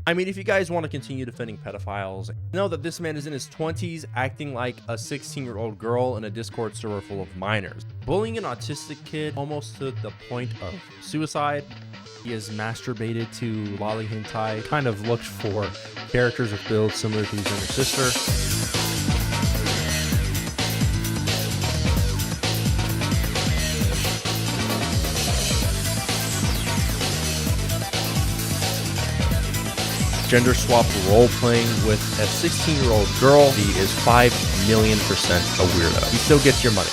I mean, if you guys want to continue defending pedophiles, know that this man is in his 20s acting like a 16-year-old girl in a Discord server full of minors. Bullying an autistic kid almost to the point of suicide. He has masturbated to lolly hentai, kind of looked for characters with builds similar to his younger sister. Gender swap role playing with a 16-year-old girl. He is 5,000,000% a weirdo. He still gets your money.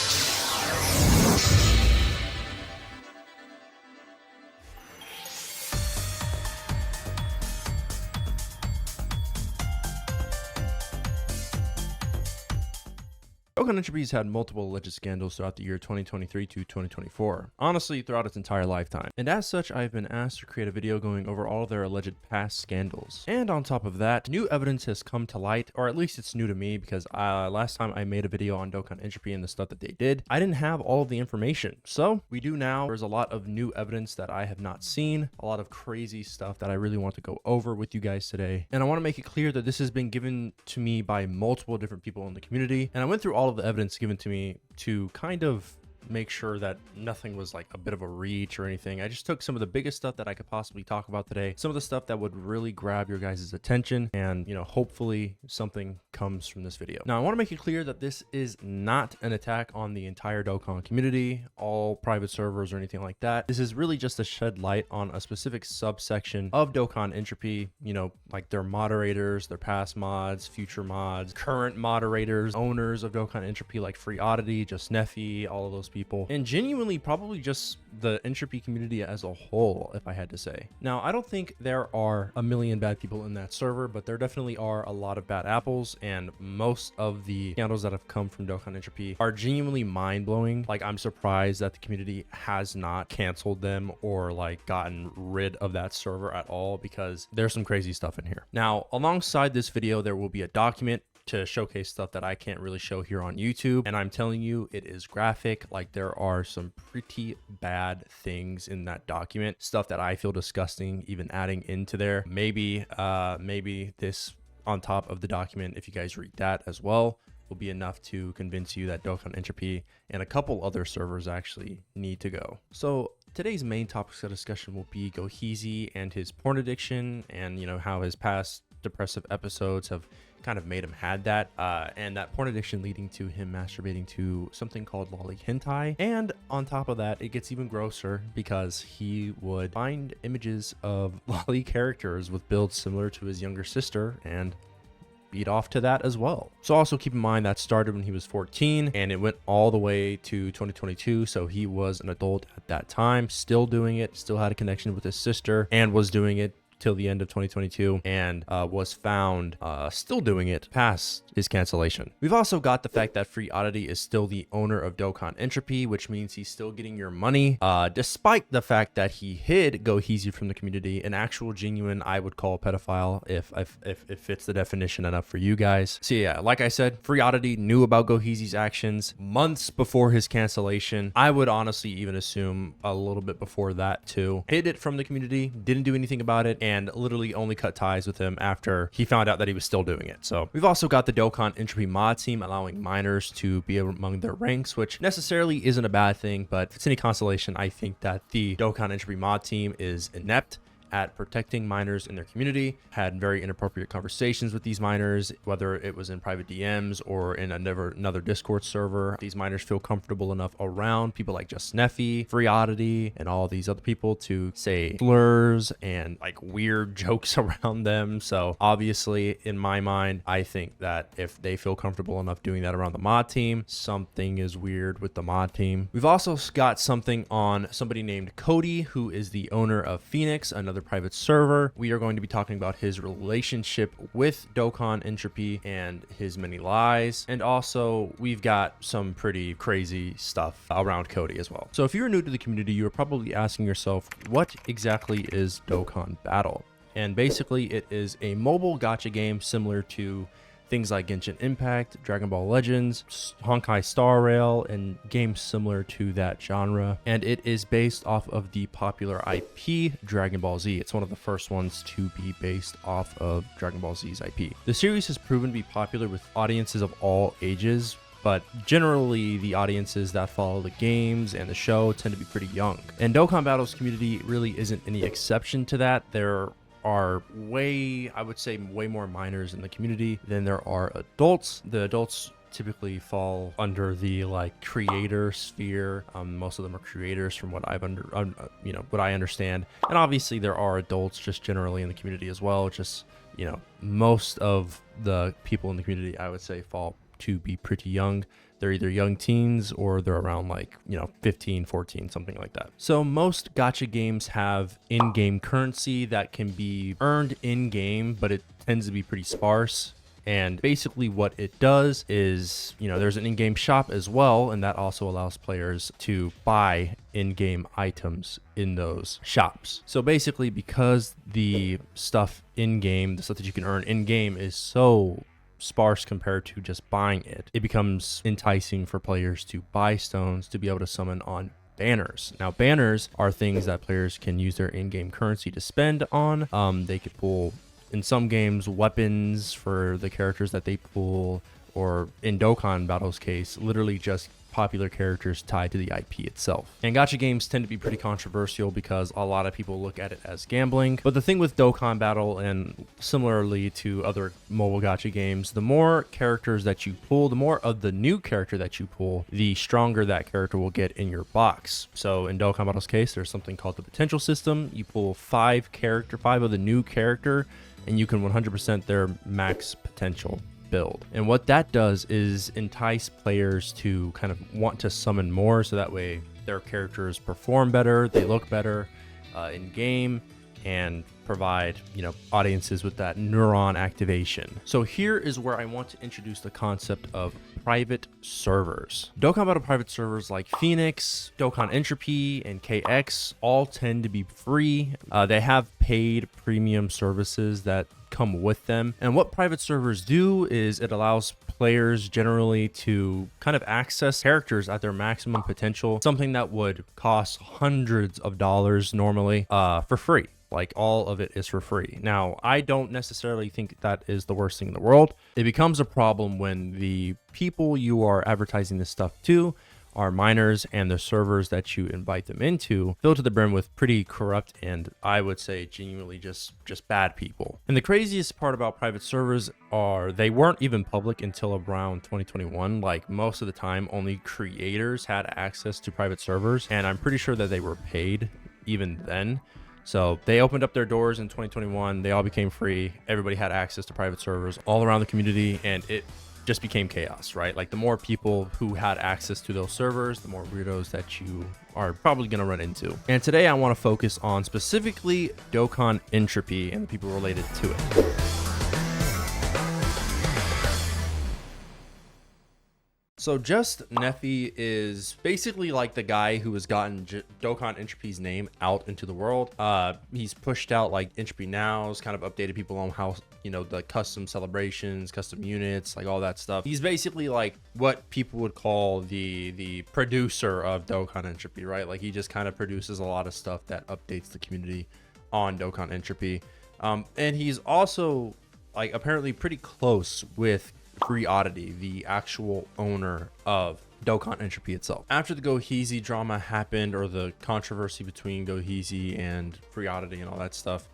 Dokkan Entropy has had multiple alleged scandals throughout the year 2023 to 2024, honestly throughout its entire lifetime. And as such, I've been asked to create a video going over all of their alleged past scandals. And on top of that, new evidence has come to light, or at least it's new to me because last time I made a video on Dokkan Entropy and the stuff that they did, I didn't have all of the information. So we do now. There's a lot of new evidence that I have not seen, a lot of crazy stuff that I really want to go over with you guys today. And I want to make it clear that this has been given to me by multiple different people in the community. And I went through all of the evidence given to me to kind of make sure that nothing was like a bit of a reach or anything. I just took some of the biggest stuff that I could possibly talk about today, some of the stuff that would really grab your guys' attention, and hopefully something comes from this video. Now I want to make it clear that this is not an attack on the entire Dokkan community, all private servers or anything like that. This is really just to shed light on a specific subsection of Dokkan Entropy, like their moderators, their past mods, future mods, current moderators, owners of Dokkan Entropy like Free Oddity, Just Neffy, all of those people, and genuinely probably just the entropy community as a whole, if I had to say. Now, I don't think there are a million bad people in that server, but there definitely are a lot of bad apples, and most of the scandals that have come from Dokkan Entropy are genuinely mind-blowing. Like, I'm surprised that the community has not canceled them or like gotten rid of that server at all, because there's some crazy stuff in here. Now, alongside this video, there will be a document to showcase stuff that I can't really show here on YouTube, and I'm telling you, it is graphic. Like, there are some pretty bad things in that document, stuff that I feel disgusting even adding into there. Maybe this on top of the document, if you guys read that as well, will be enough to convince you that Dokkan Entropy and a couple other servers actually need to go. So today's main topics of discussion will be goheezy and his porn addiction, and how his past depressive episodes have kind of made him had that, and that porn addiction leading to him masturbating to something called lolly hentai. And on top of that, it gets even grosser because he would find images of lolly characters with builds similar to his younger sister and beat off to that as well. So also keep in mind that started when he was 14 and it went all the way to 2022. So he was an adult at that time, still doing it, still had a connection with his sister, and was doing it till the end of 2022, and was found still doing it past his cancellation. We've also got the fact that Free Oddity is still the owner of Dokkan Entropy, which means he's still getting your money, despite the fact that he hid goheezy from the community, an actual genuine, I would call, pedophile, if it fits the definition enough for you guys. So yeah, like I said, Free Oddity knew about goheezy's actions months before his cancellation. I would honestly even assume a little bit before that too. Hid it from the community, didn't do anything about it, and literally only cut ties with him after he found out that he was still doing it. So we've also got the Dokkan Entropy mod team allowing minors to be among their ranks, which necessarily isn't a bad thing, but if it's any consolation, I think that the Dokkan Entropy mod team is inept at protecting minors in their community, had very inappropriate conversations with these minors, whether it was in private DMs or in another Discord server. These minors feel comfortable enough around people like Just Neffy, Free Oddity, and all these other people to say slurs and like weird jokes around them. So obviously, in my mind, I think that if they feel comfortable enough doing that around the mod team, something is weird with the mod team. We've also got something on somebody named Cody, who is the owner of Phoenix, another private server. We are going to be talking about his relationship with Dokkan Entropy and his many lies. And also, we've got some pretty crazy stuff around Cody as well. So if you're new to the community, you're probably asking yourself, what exactly is Dokkan Battle? And basically, it is a mobile gacha game similar to things like Genshin Impact, Dragon Ball Legends, Honkai Star Rail, and games similar to that genre. And it is based off of the popular IP Dragon Ball Z. It's one of the first ones to be based off of Dragon Ball Z's IP. The series has proven to be popular with audiences of all ages, but generally the audiences that follow the games and the show tend to be pretty young. And Dokkan Battles community really isn't any exception to that. There are I would say way more minors in the community than there are adults. The adults typically fall under the like creator sphere. Most of them are creators from what what I understand. And obviously there are adults just generally in the community as well. Just, most of the people in the community, I would say, fall to be pretty young. They're either young teens or they're around 15, 14, something like that. So most gacha games have in-game currency that can be earned in-game, but it tends to be pretty sparse. And basically what it does is, there's an in-game shop as well, and that also allows players to buy in-game items in those shops. So basically, because the stuff in-game, the stuff that you can earn in-game is so sparse compared to just buying it, it becomes enticing for players to buy stones to be able to summon on banners. Now, banners are things that players can use their in-game currency to spend on. They could pull, in some games, weapons for the characters that they pull, or in Dokkan Battles case, literally just popular characters tied to the IP itself. And gacha games tend to be pretty controversial because a lot of people look at it as gambling. But the thing with Dokkan Battle, and similarly to other mobile gacha games, the more characters that you pull, the more of the new character that you pull, the stronger that character will get in your box. So in Dokkan Battle's case, there's something called the potential system. You pull five of the new character, and you can 100% their max potential build. And what that does is entice players to kind of want to summon more, so that way their characters perform better, they look better in game, and provide audiences with that neuron activation. So here is where I want to introduce the concept of private servers. Dokkan Battle private servers like Phoenix, Dokkan Entropy, and KX all tend to be free. They have paid premium services that come with them. And what private servers do is it allows players generally to kind of access characters at their maximum potential, something that would cost hundreds of dollars normally for free. Like, all of it is for free. Now, I don't necessarily think that is the worst thing in the world. It becomes a problem when the people you are advertising this stuff to are minors, and the servers that you invite them into fill to the brim with pretty corrupt and, I would say, genuinely just bad people. And the craziest part about private servers are they weren't even public until around 2021. Like, most of the time, only creators had access to private servers, and I'm pretty sure that they were paid even then. So they opened up their doors in 2021. They all became free. Everybody had access to private servers all around the community, and it just became chaos, right? Like, the more people who had access to those servers, the more weirdos that you are probably going to run into. And today I want to focus on specifically Dokkan Entropy and the people related to it. So Just Neffy is basically like the guy who has gotten Dokkan Entropy's name out into the world. He's pushed out like Entropy Nows, kind of updated people on how, the custom celebrations, custom units, like all that stuff. He's basically like what people would call the producer of Dokkan Entropy, right? Like, he just kind of produces a lot of stuff that updates the community on Dokkan Entropy. And he's also like apparently pretty close with Free Oddity, the actual owner of Dokkan Entropy itself. After the goheezy drama happened, or the controversy between goheezy and Free Oddity and all that stuff,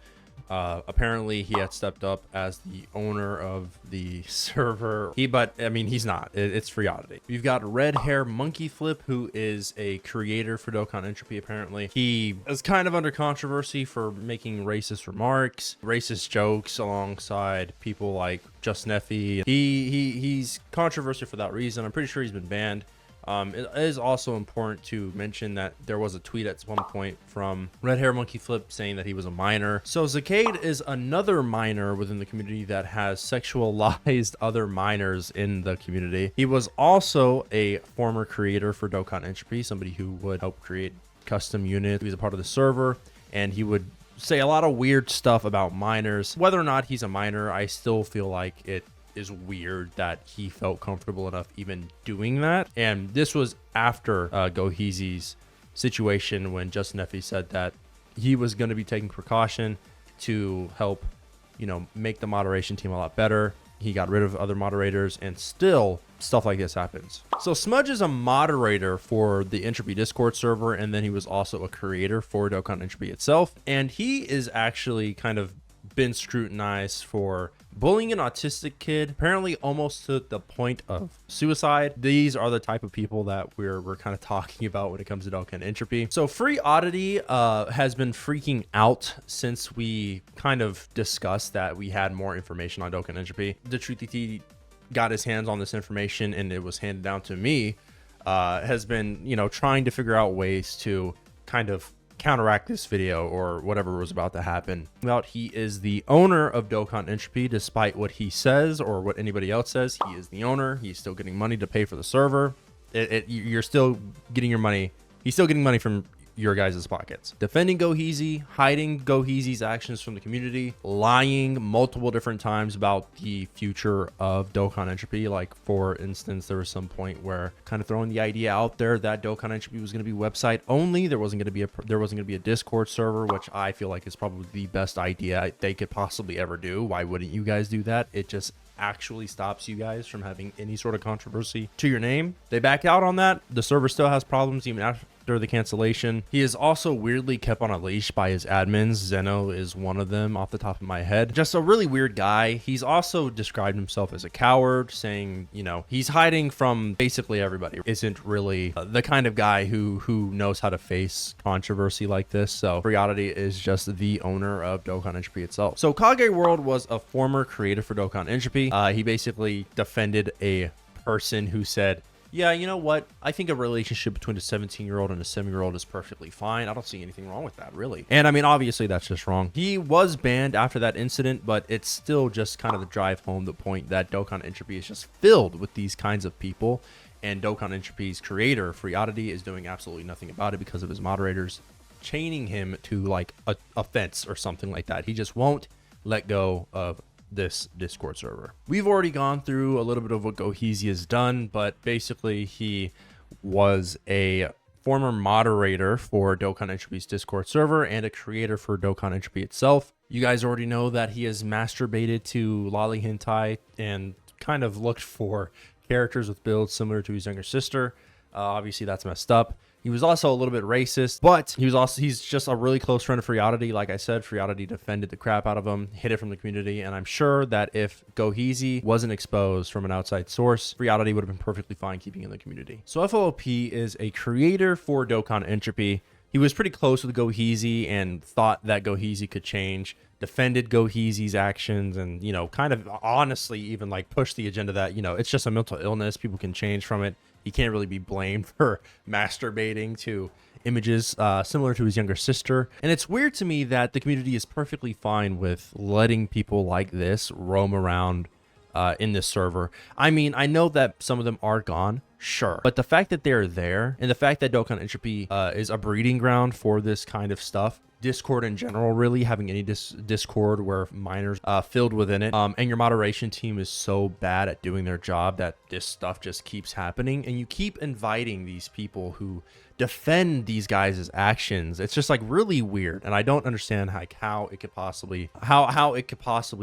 apparently he had stepped up as the owner of the server. He's not. It's Free Oddity. We've got Red Hair Monkey Flip, who is a creator for Dokkan Entropy. Apparently, he is kind of under controversy for making racist remarks, racist jokes alongside people like Just Neffy. He's controversial for that reason. I'm pretty sure he's been banned. It is also important to mention that there was a tweet at one point from Red Hair Monkey Flip saying that he was a minor. So Zacade is another minor within the community that has sexualized other minors in the community. He was also a former creator for Dokkan Entropy, somebody who would help create custom units. He was a part of the server, and he would say a lot of weird stuff about minors. Whether or not he's a minor, I still feel like it is weird that he felt comfortable enough even doing that. And this was after goheezy's situation, when Justin Effy said that he was going to be taking precaution to help, you know, make the moderation team a lot better. He got rid of other moderators, and still stuff like this happens. So Smudge is a moderator for the Entropy Discord server, and then he was also a creator for Dokkan Entropy itself. And he is actually kind of been scrutinized for bullying an autistic kid, apparently almost to the point of suicide. These are the type of people that we're kind of talking about when it comes to Dokkan Entropy. So Free Oddity has been freaking out since we kind of discussed that we had more information on Dokkan Entropy. The Truth ET got his hands on this information, and it was handed down to me. Has been, you know, trying to figure out ways to kind of counteract this video or whatever was about to happen. He is the owner of Dokkan Entropy, despite what he says or what anybody else says. He is the owner. He's still getting money to pay for the server. You're still getting your money. He's still getting money from your guys' pockets. Defending goheezy, hiding goheezy's actions from the community, lying multiple different times about the future of Dokkan Entropy. Like, for instance, there was some point where kind of throwing the idea out there that Dokkan Entropy was going to be website only. There wasn't going to be a Discord server, which I feel like is probably the best idea they could possibly ever do. Why wouldn't you guys do that? It just actually stops you guys from having any sort of controversy to your name. They backed out on that. The server still has problems even after the cancellation. He is also weirdly kept on a leash by his admins. Zeno is one of them off the top of my head. Just a really weird guy. He's also described himself as a coward, saying, you know, he's hiding from basically everybody. Isn't really the kind of guy who knows how to face controversy like this. So Free Oddity is just the owner of Dokkan Entropy itself. So Kage World was a former creator for Dokkan Entropy. He basically defended a person who said, yeah, you know what? I think a relationship between a 17-year-old and a 7-year-old is perfectly fine. I don't see anything wrong with that, really. And I mean, obviously, that's just wrong. He was banned after that incident, but it's still just kind of the drive home the point that Dokkan Entropy is just filled with these kinds of people. And Dokkan Entropy's creator, Free Oddity, is doing absolutely nothing about it because of his moderators chaining him to like a fence or something like that. He just won't let go of this Discord server. We've already gone through a little bit of what goheezy has done, but basically he was a former moderator for Dokkan Entropy's Discord server and a creator for Dokkan Entropy itself. You guys already know that he has masturbated to lolly hentai and kind of looked for characters with builds similar to his younger sister. Obviously that's messed up. He was also a little bit racist, but he's just a really close friend of Free Oddity. Like I said, Free Oddity defended the crap out of him, hid it from the community, and I'm sure that if goheezy wasn't exposed from an outside source, Free Oddity would have been perfectly fine keeping in the community. So FOP is a creator for Dokkan Entropy. He was pretty close with goheezy and thought that goheezy could change, defended goheezy's actions, and, you know, kind of honestly even like pushed the agenda that, you know, it's just a mental illness. People can change from it. He can't really be blamed for masturbating to images similar to his younger sister. And it's weird to me that the community is perfectly fine with letting people like this roam around in this server. I mean, I know that some of them are gone, sure, but the fact that they're there and the fact that Dokkan Entropy is a breeding ground for this kind of stuff, Discord in general, really having any Discord where minors filled within it, and your moderation team is so bad at doing their job that this stuff just keeps happening, and you keep inviting these people who defend these guys' actions. It's just like really weird, and I don't understand like how it could possibly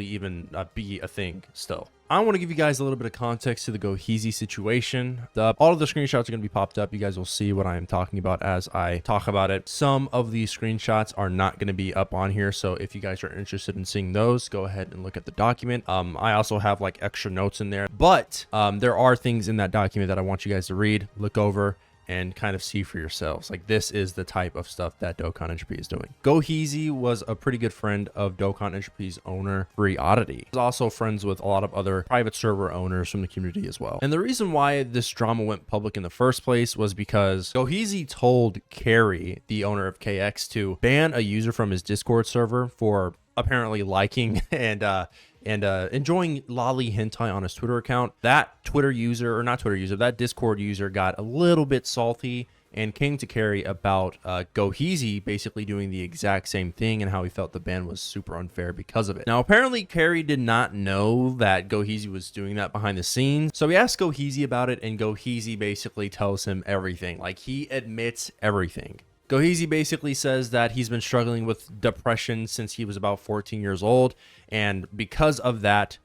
even be a thing still. I want to give you guys a little bit of context to the goheezy situation. All of the screenshots are going to be popped up. You guys will see what I am talking about as I talk about it. Some of these screenshots are not going to be up on here, so if you guys are interested in seeing those, go ahead and look at the document. I also have like extra notes in there, but there are things in that document that I want you guys to read, look over, and kind of see for yourselves. Like, this is the type of stuff that Dokkan Entropy is doing. goheezy was a pretty good friend of Dokkan Entropy's owner, Free Oddity. He's also friends with a lot of other private server owners from the community as well. And the reason why this drama went public in the first place was because goheezy told Carrie, the owner of KX, to ban a user from his Discord server for apparently liking and enjoying lolly hentai on his Twitter account. That Discord user got a little bit salty and King to Carry about goheezy basically doing the exact same thing and how he felt the ban was super unfair because of it. Now, apparently Carry did not know that goheezy was doing that behind the scenes, so he asked goheezy about it, and goheezy basically tells him everything. Like, he admits everything. goheezy basically says that he's been struggling with depression since he was about 14 years old, and because of that,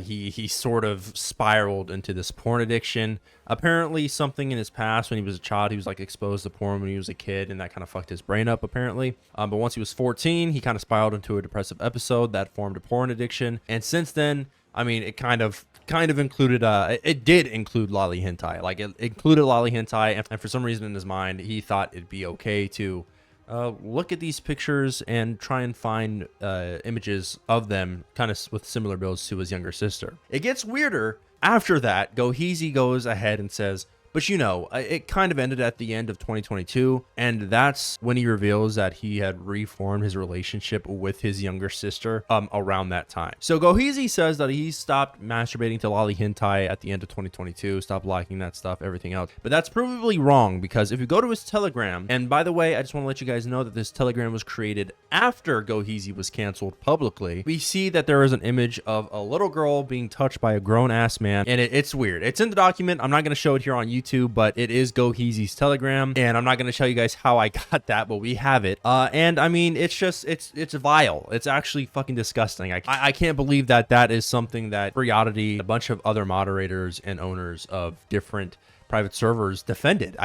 he sort of spiraled into this porn addiction. Apparently something in his past when he was a child, he was like exposed to porn when he was a kid, and that kind of fucked his brain up apparently. But once he was 14, he kind of spiraled into a depressive episode that formed a porn addiction. And since then, I mean, it kind of included, it did include lolly hentai. Like, it included lolly hentai, and for some reason in his mind, he thought it'd be okay to look at these pictures and try and find images of them kind of with similar builds to his younger sister. It gets weirder. After that, goheezy goes ahead and says, but you know, it kind of ended at the end of 2022, and that's when he reveals that he had reformed his relationship with his younger sister around that time. So goheezy says that he stopped masturbating to lolly hentai at the end of 2022, stopped liking that stuff, everything else. But that's provably wrong, because if you go to his Telegram, and by the way, I just want to let you guys know that this Telegram was created after goheezy was canceled publicly, we see that there is an image of a little girl being touched by a grown-ass man, and it's weird. It's in the document. I'm not going to show it here on YouTube, but it is goheezy's Telegram, and I'm not going to tell you guys how I got that, but we have it. And I mean, it's just, it's vile. It's actually fucking disgusting. I can't believe that that is something that Free Oddity, a bunch of other moderators and owners of different private servers defended.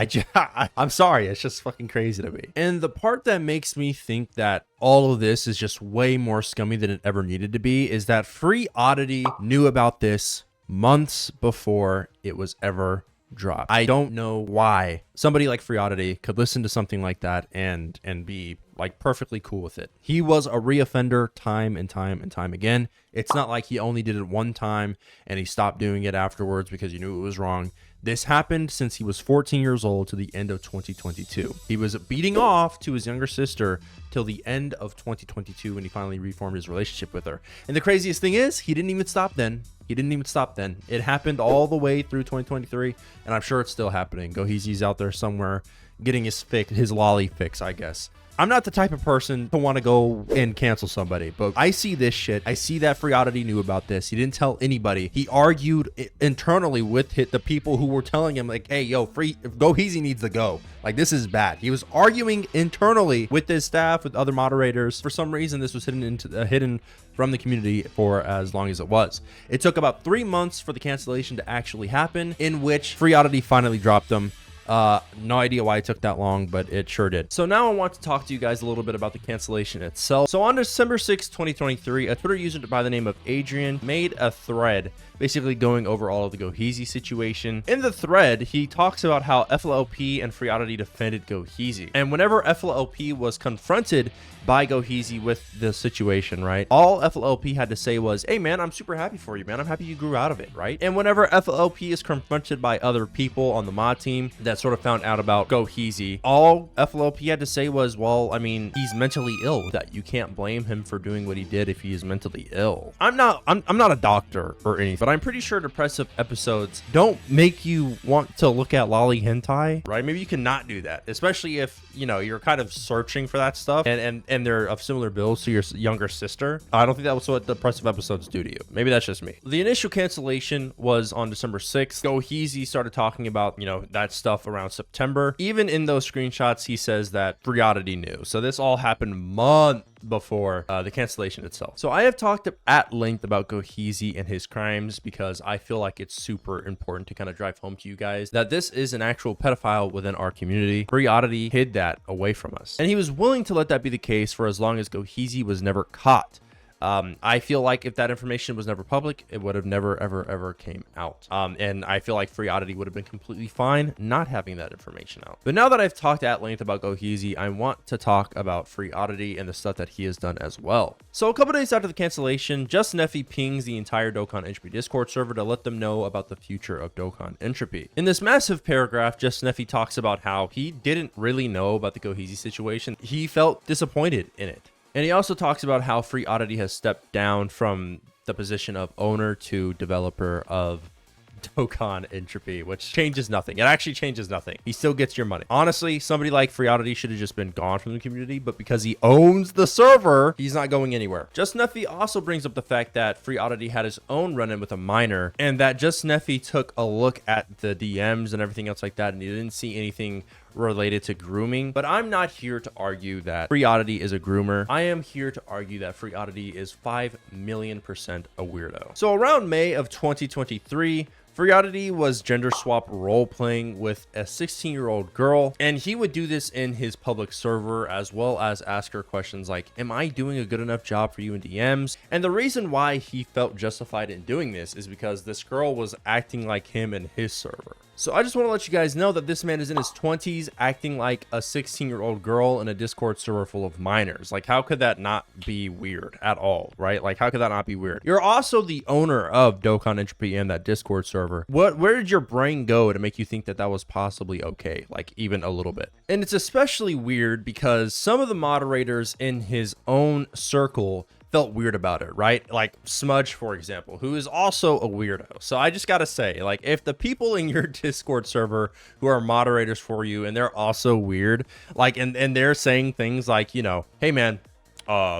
I'm sorry, it's just fucking crazy to me. And the part that makes me think that all of this is just way more scummy than it ever needed to be is that Free Oddity knew about this months before it was ever dropped. I don't know why somebody like Free Oddity could listen to something like that and be like perfectly cool with it. He was a reoffender time and time again. It's not like he only did it one time and he stopped doing it afterwards because he knew it was wrong. This happened since he was 14 years old to the end of 2022. He was beating off to his younger sister till the end of 2022 when he finally reformed his relationship with her. And the craziest thing is, he didn't even stop then. It happened all the way through 2023, and I'm sure it's still happening. goheezy's out there somewhere getting his lolly fix, I guess. I'm not the type of person to want to go and cancel somebody, but I see this shit. I see that Free Oddity knew about this. He didn't tell anybody. He argued internally with the people who were telling him, like, hey, yo, goheezy needs to go. Like, this is bad. He was arguing internally with his staff, with other moderators. For some reason, this was hidden from the community for as long as it was. It took about 3 months for the cancellation to actually happen, in which Free Oddity finally dropped them. No idea why it took that long, but it sure did. So now I want to talk to you guys a little bit about the cancellation itself. So on December 6, 2023, a Twitter user by the name of Adrian made a thread basically going over all of the goheezy situation. In the thread, he talks about how FLLP and Free Oddity defended goheezy. And whenever FLLP was confronted by goheezy with the situation, right, all FLLP had to say was, hey man, I'm super happy for you, man. I'm happy you grew out of it, right? And whenever FLLP is confronted by other people on the mod team that sort of found out about goheezy, all FLLP had to say was, well, I mean, he's mentally ill, that you can't blame him for doing what he did if he is mentally ill. I'm not a doctor or anything, but I'm pretty sure depressive episodes don't make you want to look at lolly hentai, right? Maybe you cannot do that, especially if, you know, you're kind of searching for that stuff and they're of similar builds to your younger sister. I don't think that was what depressive episodes do to you. Maybe that's just me. The initial cancellation was on December 6th. goheezy started talking about, you know, that stuff around September. Even in those screenshots, he says that Free Oddity knew. So this all happened months before the cancellation itself. So I have talked at length about goheezy and his crimes because I feel like it's super important to kind of drive home to you guys that this is an actual pedophile within our community. Free Oddity hid that away from us, and he was willing to let that be the case for as long as goheezy was never caught. I feel like if that information was never public, it would have never, ever came out. And I feel like Free Oddity would have been completely fine not having that information out. But now that I've talked at length about goheezy, I want to talk about Free Oddity and the stuff that he has done as well. So a couple days after the cancellation, Just Neffy pings the entire Dokkan Entropy Discord server to let them know about the future of Dokkan Entropy. In this massive paragraph, Just Neffy talks about how he didn't really know about the goheezy situation. He felt disappointed in it. And he also talks about how Free Oddity has stepped down from the position of owner to developer of Dokkan Entropy, which changes nothing. It actually changes nothing. He still gets your money. Honestly, somebody like Free Oddity should have just been gone from the community, but because he owns the server, he's not going anywhere. Just Neffy also brings up the fact that Free Oddity had his own run-in with a miner, and that Just Neffy took a look at the DMs and everything else like that, and he didn't see anything related to grooming. But I'm not here to argue that Free Oddity is a groomer. I am here to argue that Free Oddity is 5 million% a weirdo. So around May of 2023, Free Oddity was gender swap role playing with a 16-year-old girl, and he would do this in his public server as well as ask her questions like, am I doing a good enough job for you in DMs? And the reason why he felt justified in doing this is because this girl was acting like him in his server. So I just want to let you guys know that this man is in his 20s acting like a 16-year-old girl in a Discord server full of minors. Like, how could that not be weird at all, right? Like, how could that not be weird? You're also the owner of Dokkan Entropy and that Discord server. Where did your brain go to make you think that that was possibly okay? Like, even a little bit. And it's especially weird because some of the moderators in his own circle felt weird about it, right? Like Smudge, for example, who is also a weirdo. So I just gotta say, like, if the people in your Discord server who are moderators for you and they're also weird, like, and they're saying things like, you know, hey man,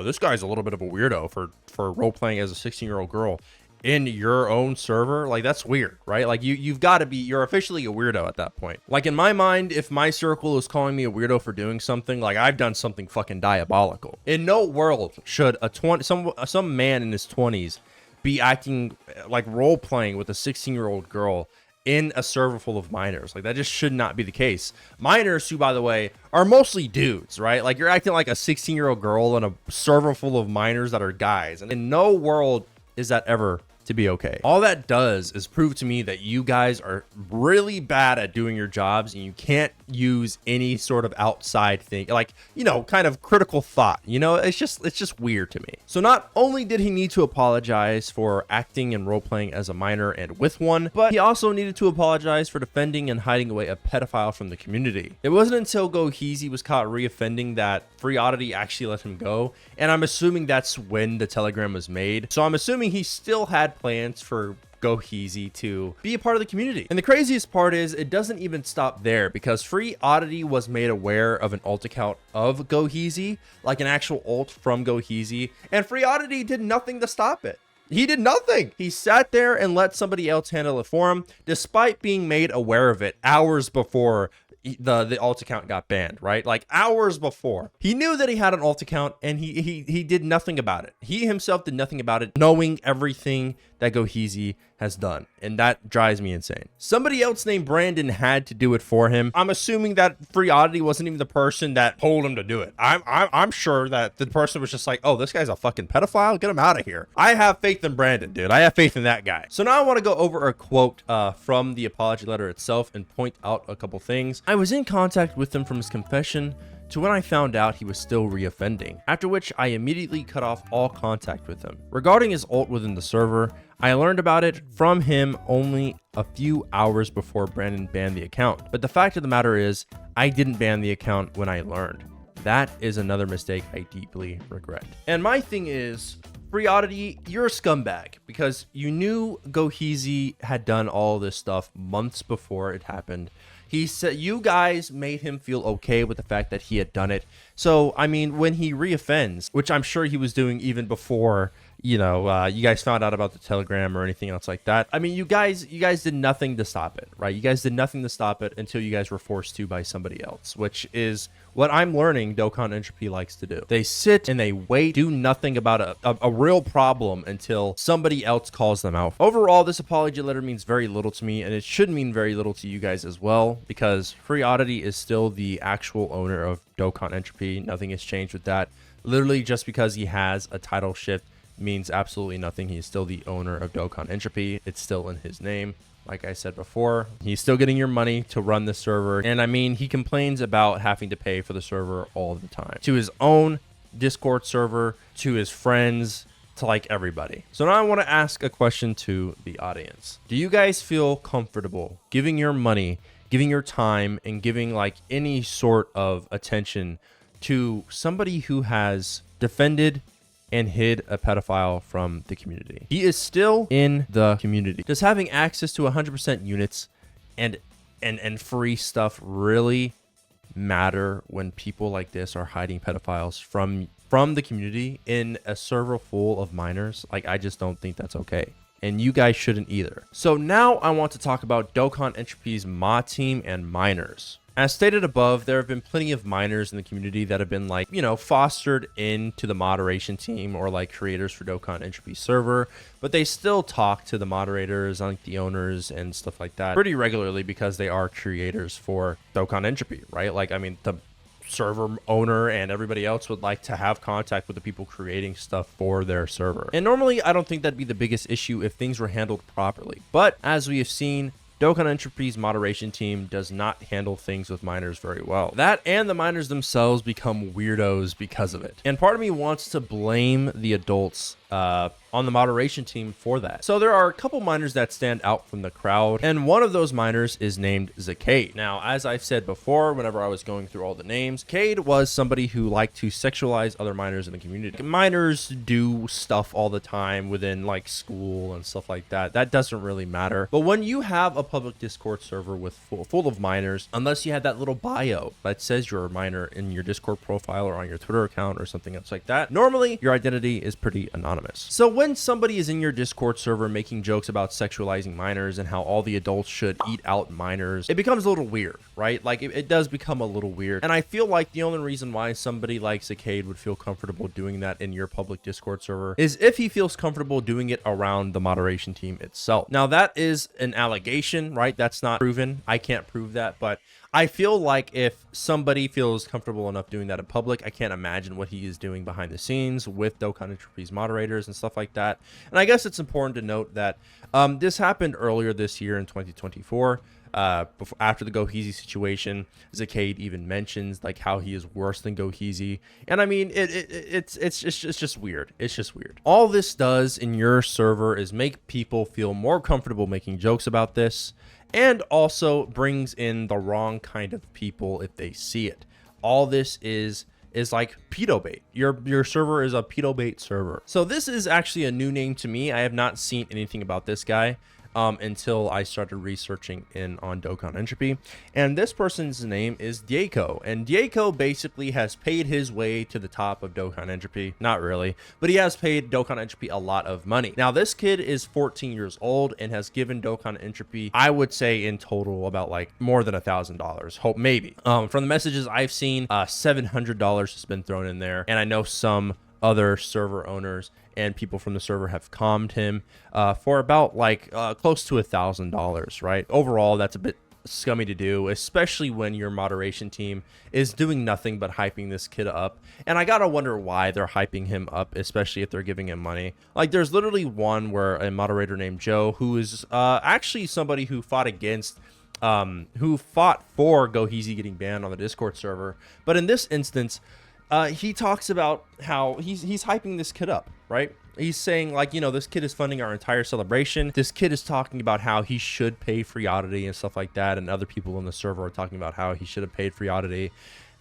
this guy's a little bit of a weirdo for role playing as a 16-year-old girl in your own server, like, that's weird, right? Like, you've got to be, you're officially a weirdo at that point. Like, in my mind, if my circle is calling me a weirdo for doing something, like, I've done something fucking diabolical. In no world should some man in his 20s be acting like role playing with a 16-year-old girl in a server full of minors. Like, that just should not be the case. Minors, who, by the way, are mostly dudes, right? Like, you're acting like a 16-year-old girl in a server full of minors that are guys, and in no world is that ever to be okay. All that does is prove to me that you guys are really bad at doing your jobs, and you can't use any sort of outside thing, like, you know, kind of critical thought. You know, it's just weird to me. So not only did he need to apologize for acting and role playing as a minor and with one, but he also needed to apologize for defending and hiding away a pedophile from the community. It wasn't until goheezy was caught reoffending that Free Oddity actually let him go, and I'm assuming that's when the telegram was made. So I'm assuming he still had plans for goheezy to be a part of the community. And the craziest part is it doesn't even stop there, because Free Oddity was made aware of an alt account of goheezy, like an actual alt from goheezy, and Free Oddity did nothing to stop it. He did nothing. He sat there and let somebody else handle it for him, despite being made aware of it hours before the alt account got banned, right? Like, hours before. He knew that he had an alt account, and he did nothing about it. He himself did nothing about it, knowing everything that goheezy has done, and that drives me insane. Somebody else named Brandon had to do it for him. I'm assuming that Free Oddity wasn't even the person that told him to do it. I'm sure that the person was just like, oh, this guy's a fucking pedophile, get him out of here. I have faith in Brandon, dude. I have faith in that guy. So now I want to go over a quote from the apology letter itself and point out a couple things. I was in contact with him from his confession to when I found out he was still reoffending, after which I immediately cut off all contact with him. Regarding his ult within the server, I learned about it from him only a few hours before Brandon banned the account. But the fact of the matter is, I didn't ban the account when I learned. That is another mistake I deeply regret. And my thing is, Free Oddity, you're a scumbag, because you knew goheezy had done all this stuff months before it happened. He said you guys made him feel okay with the fact that he had done it. So, I mean, when he reoffends, which I'm sure he was doing even before, you know, you guys found out about the telegram or anything else like that. I mean, you guys did nothing to stop it, right? You guys did nothing to stop it until you guys were forced to by somebody else, which is what I'm learning Dokkan Entropy likes to do. They sit and they wait, do nothing about a real problem until somebody else calls them out. Overall, this apology letter means very little to me, and it should mean very little to you guys as well, because Free Oddity is still the actual owner of Dokkan Entropy. Nothing has changed with that. Literally, just because he has a title shift means absolutely nothing. He is still the owner of Dokkan Entropy. It's still in his name. Like I said before, he's still getting your money to run the server. And I mean, he complains about having to pay for the server all the time. To his own Discord server, to his friends, to like everybody. So now I want to ask a question to the audience. Do you guys feel comfortable giving your money, giving your time, and giving like any sort of attention to somebody who has defended and hid a pedophile from the community. He is still in the community. Does having access to 100% units and free stuff really matter when people like this are hiding pedophiles from the community in a server full of minors? Like, I just don't think that's okay. And you guys shouldn't either. So now I want to talk about Dokkan Entropy's mod team and minors. As stated above, there have been plenty of minors in the community that have been like, you know, fostered into the moderation team or like creators for Dokkan Entropy server, but they still talk to the moderators, like the owners and stuff like that pretty regularly because they are creators for Dokkan Entropy, right? Like, I mean, the server owner and everybody else would like to have contact with the people creating stuff for their server. And normally I don't think that'd be the biggest issue if things were handled properly. But as we have seen, Dokkan Entropy's moderation team does not handle things with minors very well. That and the minors themselves become weirdos because of it. And part of me wants to blame the adults on the moderation team for that. So there are a couple minors that stand out from the crowd, and one of those minors is named Zakade. Now, as I've said before, whenever I was going through all the names, Zakade was somebody who liked to sexualize other minors in the community. Minors do stuff all the time within like school and stuff like that. That doesn't really matter. But when you have a public Discord server with full of minors, unless you have that little bio that says you're a minor in your Discord profile or on your Twitter account or something else like that, normally your identity is pretty anonymous. So when somebody is in your Discord server making jokes about sexualizing minors and how all the adults should eat out minors, it becomes a little weird, right? Like it does become a little weird. And I feel like the only reason why somebody like Zakade would feel comfortable doing that in your public Discord server is if he feels comfortable doing it around the moderation team itself. Now that is an allegation, right? That's not proven. I can't prove that, but I feel like if somebody feels comfortable enough doing that in public, I can't imagine what he is doing behind the scenes with Dokkan Entropy's moderators and stuff like that. And I guess it's important to note that this happened earlier this year in 2024. After the goheezy situation, Zakade even mentions like how he is worse than goheezy, and I mean it's just weird. It's just weird. All this does in your server is make people feel more comfortable making jokes about this, and also brings in the wrong kind of people if they see it. All this is like pedo bait. Your server is a pedo bait server. So this is actually a new name to me. I have not seen anything about this guy until I started researching on Dokkan Entropy. And this person's name is Dieko. And Dieko basically has paid his way to the top of Dokkan Entropy. Not really, but he has paid Dokkan Entropy a lot of money. Now, this kid is 14 years old and has given Dokkan Entropy, I would say in total, about like more than $1,000. Hope maybe. From the messages I've seen, $700 has been thrown in there. And I know some other server owners and people from the server have calmed him for about like close to $1,000, right? Overall, that's a bit scummy to do, especially when your moderation team is doing nothing but hyping this kid up. And I gotta wonder why they're hyping him up, especially if they're giving him money. Like, there's literally one where a moderator named Joe, who is actually somebody who fought against who fought for goheezy getting banned on the Discord server. But in this instance, he talks about how he's hyping this kid up, right? He's saying, like, you know, this kid is funding our entire celebration. This kid is talking about how he should pay free oddity and stuff like that. And other people in the server are talking about how he should have paid free oddity.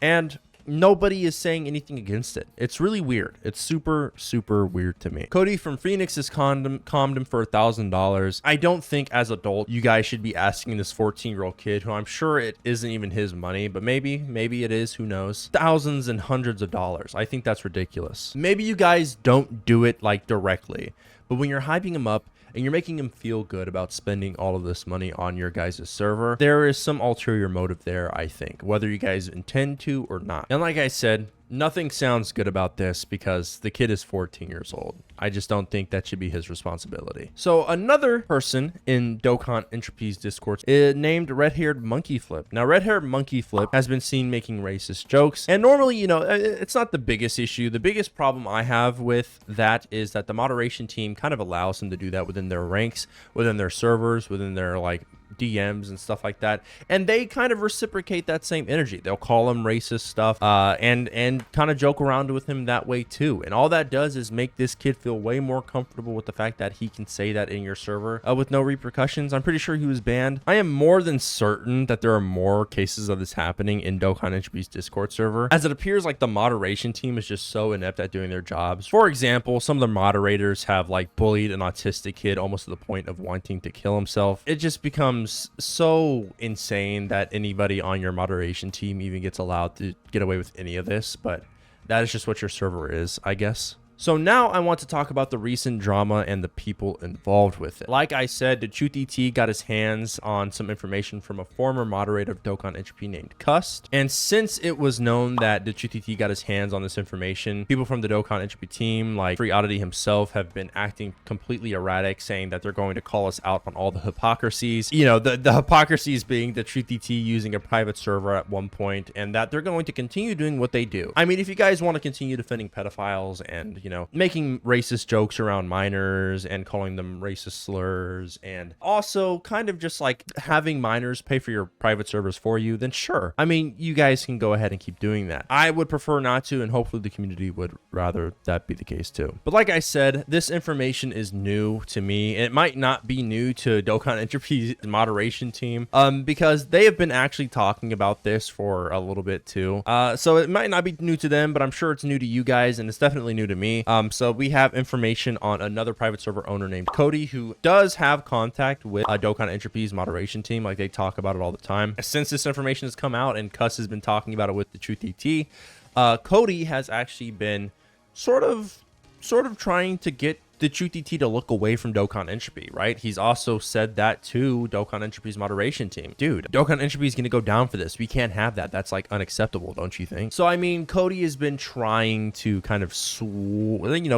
And nobody is saying anything against it. It's really weird. It's super, super weird to me. Cody from Phoenix has calmed him for $1,000. I don't think as adult you guys should be asking this 14-year-old kid, who I'm sure it isn't even his money, but maybe it is, who knows, thousands and hundreds of dollars. I think that's ridiculous. Maybe you guys don't do it like directly, but when you're hyping him up and you're making him feel good about spending all of this money on your guys' server, there is some ulterior motive there, I think, whether you guys intend to or not. And like I said, nothing sounds good about this because the kid is 14 years old. I just don't think that should be his responsibility. So another person in Dokkan Entropy's Discord is named Red-Haired Monkey Flip. Now, Red-Haired Monkey Flip has been seen making racist jokes, and normally, you know, it's not the biggest issue. The biggest problem I have with that is that the moderation team kind of allows him to do that within their ranks, within their servers, within their like DMs and stuff like that, and they kind of reciprocate that same energy. They'll call him racist stuff, and and kind of joke around with him that way too. And all that does is make this kid feel way more comfortable with the fact that he can say that in your server with no repercussions. I'm pretty sure he was banned. I am more than certain that there are more cases of this happening in Dokkan Entropy's Discord server, as it appears like the moderation team is just so inept at doing their jobs. For example, some of the moderators have like bullied an autistic kid almost to the point of wanting to kill himself. It just becomes so insane that anybody on your moderation team even gets allowed to get away with any of this, but that is just what your server is, I guess. So now I want to talk about the recent drama and the people involved with it. Like I said, the TruthET got his hands on some information from a former moderator of Dokkan Entropy named Cust. And since it was known that the TruthET got his hands on this information, people from the Dokkan Entropy team, like Free Oddity himself, have been acting completely erratic, saying that they're going to call us out on all the hypocrisies. You know, the hypocrisies being the TruthET using a private server at one point, and that they're going to continue doing what they do. I mean, if you guys want to continue defending pedophiles and, you know, making racist jokes around minors and calling them racist slurs, and also kind of just like having minors pay for your private servers for you, then sure. I mean, you guys can go ahead and keep doing that. I would prefer not to, and hopefully the community would rather that be the case too. But like I said, this information is new to me. It might not be new to Dokkan Entropy's moderation team, because they have been actually talking about this for a little bit too. So it might not be new to them, but I'm sure it's new to you guys, and it's definitely new to me. So we have information on another private server owner named Cody, who does have contact with Dokkan Entropy's moderation team. Like, they talk about it all the time. Since this information has come out and Cuss has been talking about it with the TruthET, Cody has actually been sort of trying to get the TruthET to look away from Dokkan Entropy, right? He's also said that to Dokkan Entropy's moderation team. Dude, Dokkan Entropy is going to go down for this. We can't have that. That's like unacceptable, don't you think? So, I mean, Cody has been trying to kind of,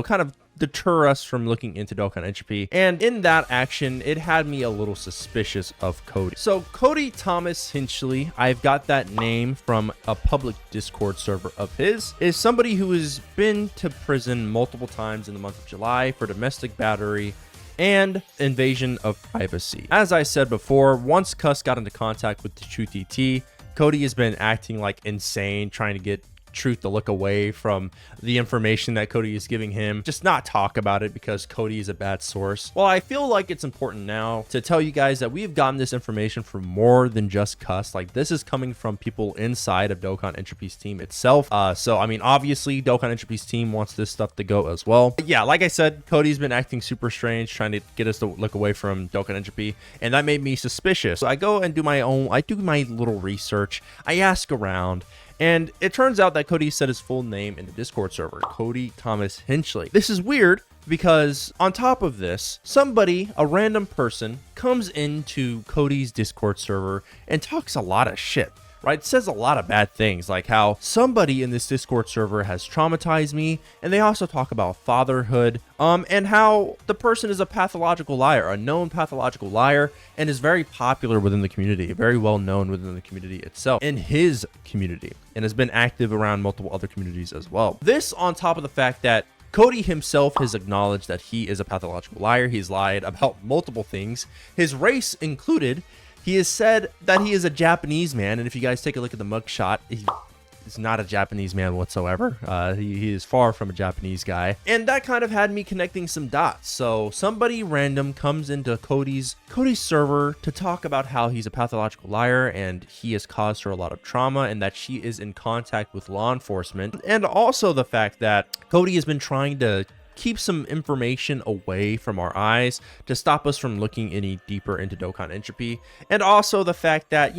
kind of deter us from looking into Dokkan Entropy, and in that action it had me a little suspicious of Cody. So Cody Thomas Hinchley, I've got that name from a public Discord server of his, is somebody who has been to prison multiple times in the month of July for domestic battery and invasion of privacy. As I said before, once Cuss got into contact with the TruthET, Cody has been acting like insane, trying to get Truth to look away from the information that Cody is giving him, just not talk about it because Cody is a bad source. Well, I feel like it's important now to tell you guys that we've gotten this information from more than just Cuss. Like, this is coming from people inside of Dokkan Entropy's team itself. So I mean, obviously Dokkan Entropy's team wants this stuff to go as well. But yeah, like I said, Cody's been acting super strange, trying to get us to look away from Dokkan Entropy, and that made me suspicious. So I go and do my little research. I ask around, and it turns out that Cody said his full name in the Discord server, Cody Thomas Hinchley. This is weird because on top of this, a random person, comes into Cody's Discord server and talks a lot of shit. Right? It says a lot of bad things, like how somebody in this Discord server has traumatized me, and they also talk about fatherhood, and how the person is a pathological liar, a known pathological liar, and is very popular within the community, very well known within the community itself, in his community, and has been active around multiple other communities as well. This on top of the fact that Cody himself has acknowledged that he is a pathological liar. He's lied about multiple things, his race included. He has said that he is a Japanese man, and if you guys take a look at the mugshot, he's not a Japanese man whatsoever. He is far from a Japanese guy, and that kind of had me connecting some dots. So somebody random comes into Cody's server to talk about how he's a pathological liar, and he has caused her a lot of trauma, and that she is in contact with law enforcement, and also the fact that Cody has been trying to keep some information away from our eyes to stop us from looking any deeper into Dokkan Entropy, and also the fact that,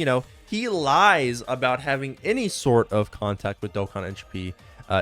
he lies about having any sort of contact with Dokkan Entropy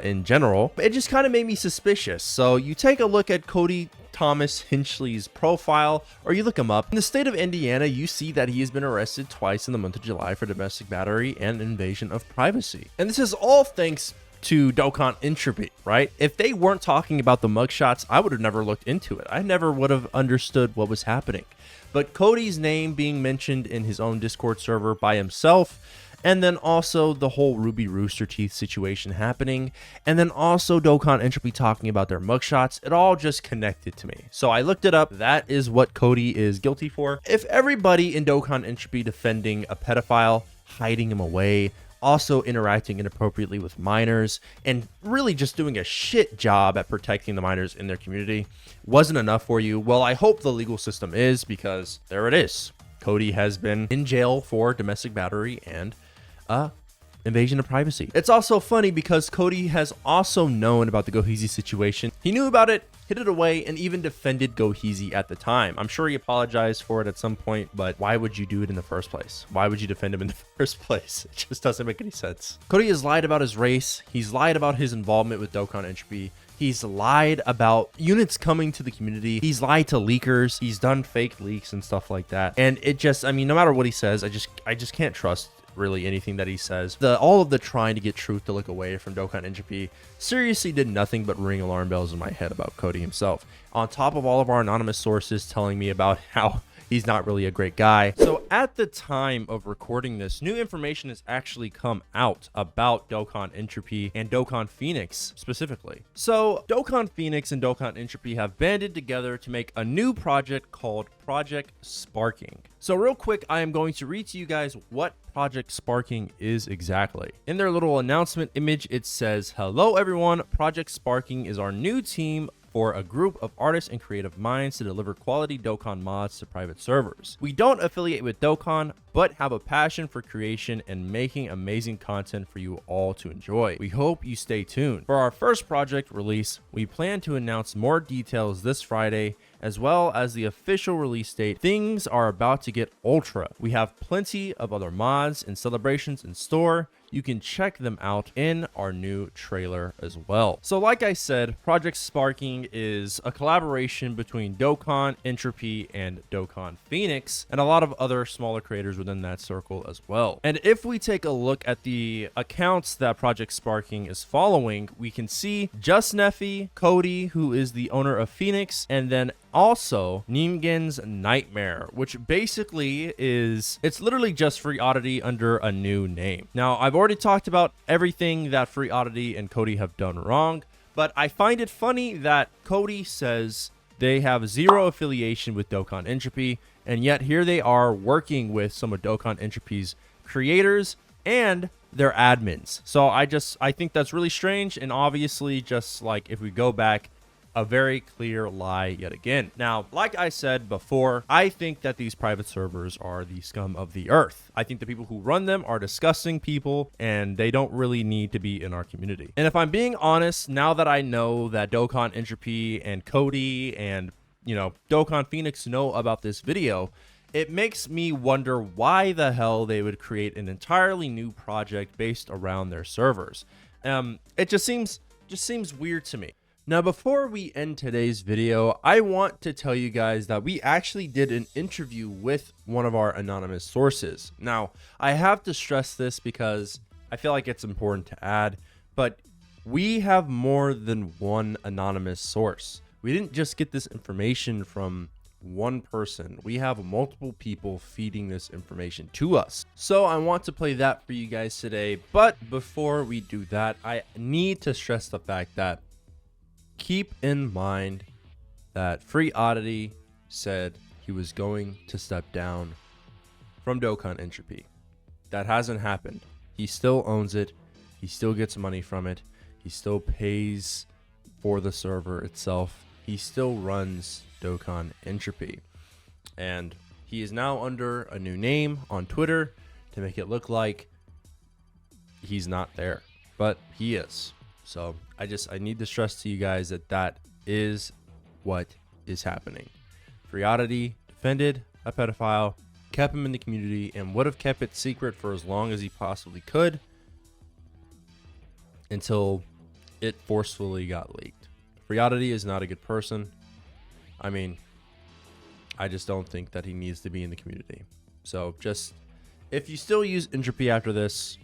in general. It just kind of made me suspicious. So you take a look at Cody Thomas Hinchley's profile, or you look him up. In the state of Indiana, you see that he has been arrested twice in the month of July for domestic battery and invasion of privacy. And this is all thanks to Dokkan Entropy, right? If they weren't talking about the mugshots, I would have never looked into it. I never would have understood what was happening. But Cody's name being mentioned in his own Discord server by himself, and then also the whole Ruby Rooster Teeth situation happening, and then also Dokkan Entropy talking about their mugshots, it all just connected to me. So I looked it up. That is what Cody is guilty for. If everybody in Dokkan Entropy defending a pedophile, hiding him away, also interacting inappropriately with minors, and really just doing a shit job at protecting the minors in their community wasn't enough for you, well, I hope the legal system is, because there it is. Cody has been in jail for domestic battery and invasion of privacy. It's also funny because Cody has also known about the goheezy situation. He knew about it, hid it away, and even defended goheezy at the time. I'm sure he apologized for it at some point, but why would you do it in the first place? Why would you defend him in the first place? It just doesn't make any sense. Cody has lied about his race. He's lied about his involvement with Dokkan Entropy. He's lied about units coming to the community. He's lied to leakers. He's done fake leaks and stuff like that. And it just, I mean, no matter what he says, I just can't trust really anything that he says. All of the trying to get truth to look away from Dokkan Entropy seriously did nothing but ring alarm bells in my head about Cody himself. On top of all of our anonymous sources telling me about how he's not really a great guy. So at the time of recording this, new information has actually come out about Dokkan Entropy and Dokkan Phoenix specifically. So Dokkan Phoenix and Dokkan Entropy have banded together to make a new project called Project Sparking. So real quick, I am going to read to you guys what Project Sparking is exactly. In their little announcement image, it says, "Hello everyone, Project Sparking is our new team for a group of artists and creative minds to deliver quality Dokkan mods to private servers. We don't affiliate with Dokkan, but have a passion for creation and making amazing content for you all to enjoy. We hope you stay tuned. For our first project release, we plan to announce more details this Friday, as well as the official release date. Things are about to get ultra. We have plenty of other mods and celebrations in store. You can check them out in our new trailer as well." So like I said, Project Sparking is a collaboration between Dokkan Entropy and Dokkan Phoenix, and a lot of other smaller creators within that circle as well. And if we take a look at the accounts that Project Sparking is following, we can see Just Neffy, Cody, who is the owner of Phoenix, and then also Ningen's Nightmare, which basically is, it's literally just Free Oddity under a new name. Now, I've already talked about everything that Free Oddity and Cody have done wrong, but I find it funny that Cody says they have zero affiliation with Dokkan Entropy, and yet here they are working with some of Dokkan Entropy's creators and their admins. So I think that's really strange, and obviously, just like if we go back, a very clear lie yet again. Now, like I said before, I think that these private servers are the scum of the earth. I think the people who run them are disgusting people, and they don't really need to be in our community. And if I'm being honest, now that I know that Dokkan Entropy and Cody and, you know, Dokkan Phoenix know about this video, it makes me wonder why the hell they would create an entirely new project based around their servers. It just seems weird to me. Now, before we end today's video, I want to tell you guys that we actually did an interview with one of our anonymous sources. Now, I have to stress this because I feel like it's important to add, but we have more than one anonymous source. We didn't just get this information from one person. We have multiple people feeding this information to us. So I want to play that for you guys today. But before we do that, I need to stress the fact that keep in mind that Free Oddity said he was going to step down from Dokkan Entropy. That hasn't happened. He still owns it. He still gets money from it. He still pays for the server itself. He still runs Dokkan Entropy. And he is now under a new name on Twitter to make it look like he's not there. But he is. So I need to stress to you guys that that is what is happening. Free Oddity defended a pedophile, kept him in the community, and would have kept it secret for as long as he possibly could until it forcefully got leaked. Free Oddity is not a good person. I mean, I just don't think that he needs to be in the community. So just, if you still use Entropy after this,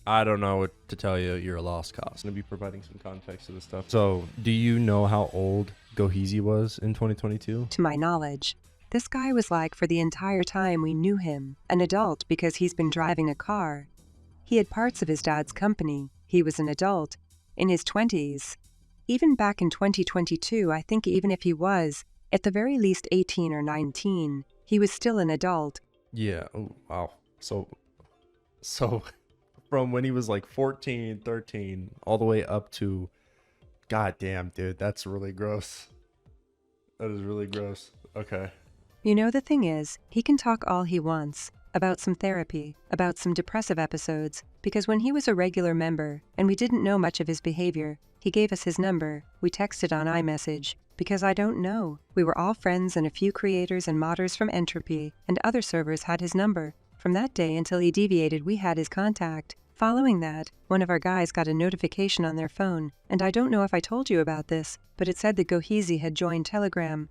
I don't know what to tell you. You're a lost cause. I'm going to be providing some context to this stuff. So, do you know how old goheezy was in 2022? To my knowledge, this guy was like, for the entire time we knew him, an adult because he's been driving a car. He had parts of his dad's company. He was an adult, in his 20s. Even back in 2022, I think even if he was, at the very least 18 or 19, he was still an adult. Yeah. Oh, wow. So from when he was like 14, 13, all the way up to, god damn, dude, that's really gross. That is really gross. Okay. You know, the thing is, he can talk all he wants about some therapy, about some depressive episodes, because when he was a regular member and we didn't know much of his behavior, he gave us his number. We texted on iMessage, because I don't know. We were all friends, and a few creators and modders from Entropy and other servers had his number. From that day until he deviated, we had his contact. Following that, one of our guys got a notification on their phone, and I don't know if I told you about this, but it said that goheezy had joined Telegram.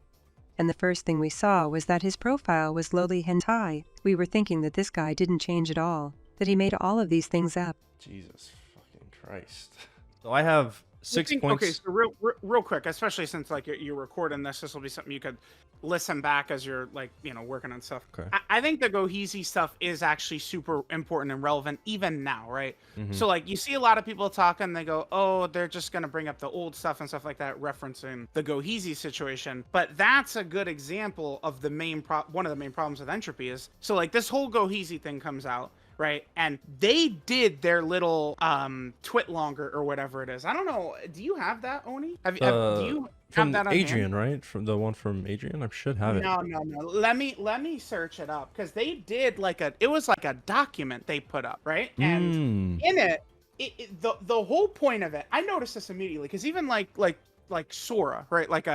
And the first thing we saw was that his profile was lowly hentai. We were thinking that this guy didn't change at all, that he made all of these things up. Jesus fucking Christ. So I have 6 points. Okay, so real quick, especially since like you're recording this, this will be something you could listen back as you're like, you know, working on stuff. Okay. I think the goheezy stuff is actually super important and relevant even now, right? So like you see a lot of people talking, they go, oh, they're just gonna bring up the old stuff and stuff like that, referencing the goheezy situation. But that's a good example of the main one of the main problems with Entropy is, so like this whole goheezy thing comes out, right? And they did their little twit longer or whatever it is. I don't know. Do you have that, Oni? Do you from have that on Adrian, hand? right? From the one from Adrian, I should have it. No. Let me search it up, because they did like it was like a document they put up, right? And in it, the whole point of it, I noticed this immediately, because even like Sora, right? Like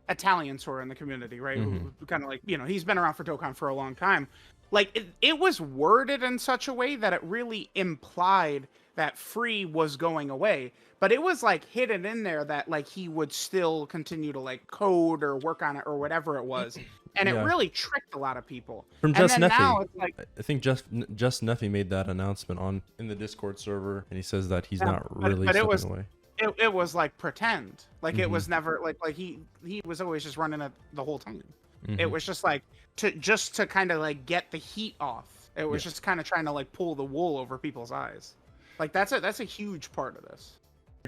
Italian Sora in the community, right? Who kind of like, you know, he's been around for Dokkan for a long time. Like it was worded in such a way that it really implied that Free was going away, but it was like hidden in there that like he would still continue to like code or work on it or whatever it was, and it really tricked a lot of people. From And Just then Neffy. now it's like, I think Just Neffy made that announcement in the Discord server, and he says that he's not really but it stepping was away. it was like pretend, like it was never like he was always just running it the whole time. It was just like to kind of like get the heat off. It was just kind of trying to like pull the wool over people's eyes. Like that's a huge part of this.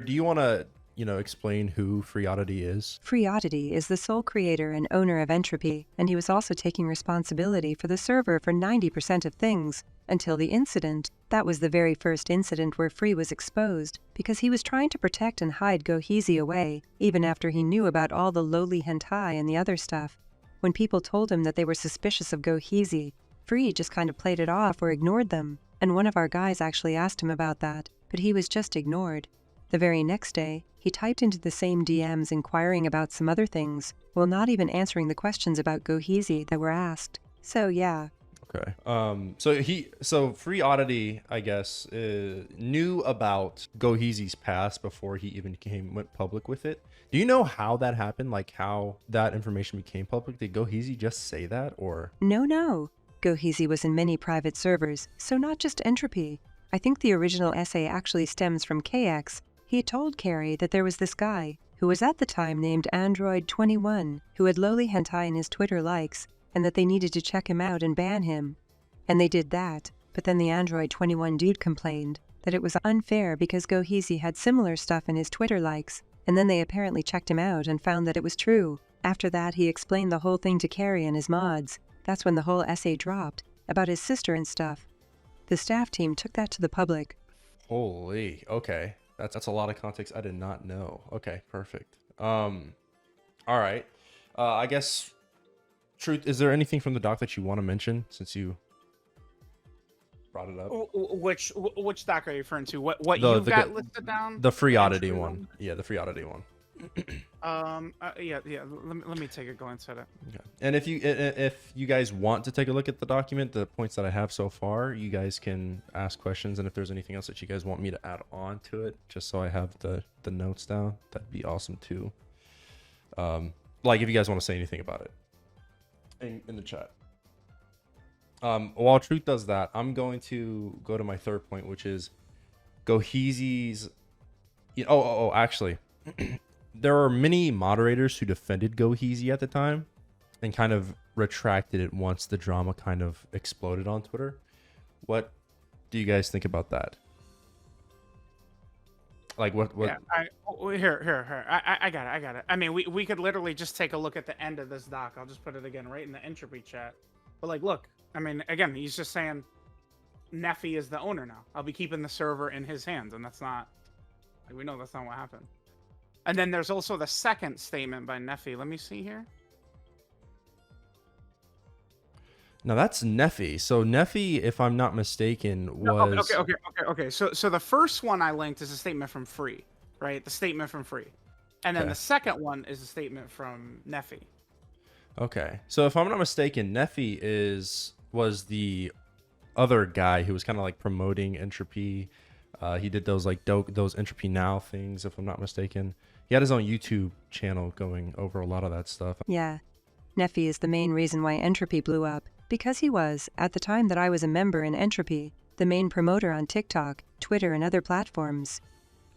Do you want to, you know, explain who Free Oddity is? Free Oddity is the sole creator and owner of Entropy, and he was also taking responsibility for the server for 90% of things, until the incident. That was the very first incident where Free was exposed, because he was trying to protect and hide goheezy away, even after he knew about all the lowly hentai and the other stuff. When people told him that they were suspicious of goheezy, Free just kind of played it off or ignored them, and one of our guys actually asked him about that, but he was just ignored. The very next day, he typed into the same DMs inquiring about some other things, while not even answering the questions about goheezy that were asked. So yeah. Okay. So Free Oddity, I guess, knew about goheezy's past before he even went public with it. Do you know how that happened? Like how that information became public? Did goheezy just say that, or? No. Goheezy was in many private servers, so not just Entropy. I think the original essay actually stems from KX. He had told Carrie that there was this guy, who was at the time named Android21, who had lowly hentai in his Twitter likes, and that they needed to check him out and ban him. And they did that, but then the Android21 dude complained that it was unfair because goheezy had similar stuff in his Twitter likes, and then they apparently checked him out and found that it was true. After that, he explained the whole thing to Carrie and his mods. That's when the whole essay dropped, about his sister and stuff. The staff team took that to the public. Holy, okay. That's a lot of context I did not know. Okay, perfect. All right. I guess, Truth, is there anything from the doc that you want to mention since you brought it up? Which doc are you referring to? What you've got listed down? The Free Oddity one. Yeah, the Free Oddity one. Yeah. Let me take a glance at it. Okay. And if you guys want to take a look at the document, the points that I have so far, you guys can ask questions, and if there's anything else that you guys want me to add on to it, just so I have the notes down, that'd be awesome too. Like if you guys want to say anything about it in the chat. While Truth does that, I'm going to go to my third point, which is goheezy's. Actually. There are many moderators who defended goheezy at the time and kind of retracted it once the drama kind of exploded on Twitter. What do you guys think about that? Like what? Yeah, here. I got it. I mean, we could literally just take a look at the end of this doc. I'll just put it again right in the Entropy chat. But like, look, I mean, again, he's just saying Neffy is the owner now. I'll be keeping the server in his hands, and that's not. Like, we know that's not what happened. And then there's also the second statement by Neffy. Let me see here. Now that's Neffy. So Neffy, if I'm not mistaken, was Okay. So the first one I linked is a statement from Free, right? The statement from Free, and then Okay. the second one is a statement from Neffy. Okay. So if I'm not mistaken, Neffy was the other guy who was kind of like promoting Entropy. He did those like those Entropy Now things, if I'm not mistaken. He had his own YouTube channel going over a lot of that stuff. Yeah. Neffy is the main reason why Entropy blew up, because he was, at the time that I was a member in Entropy, the main promoter on TikTok, Twitter, and other platforms.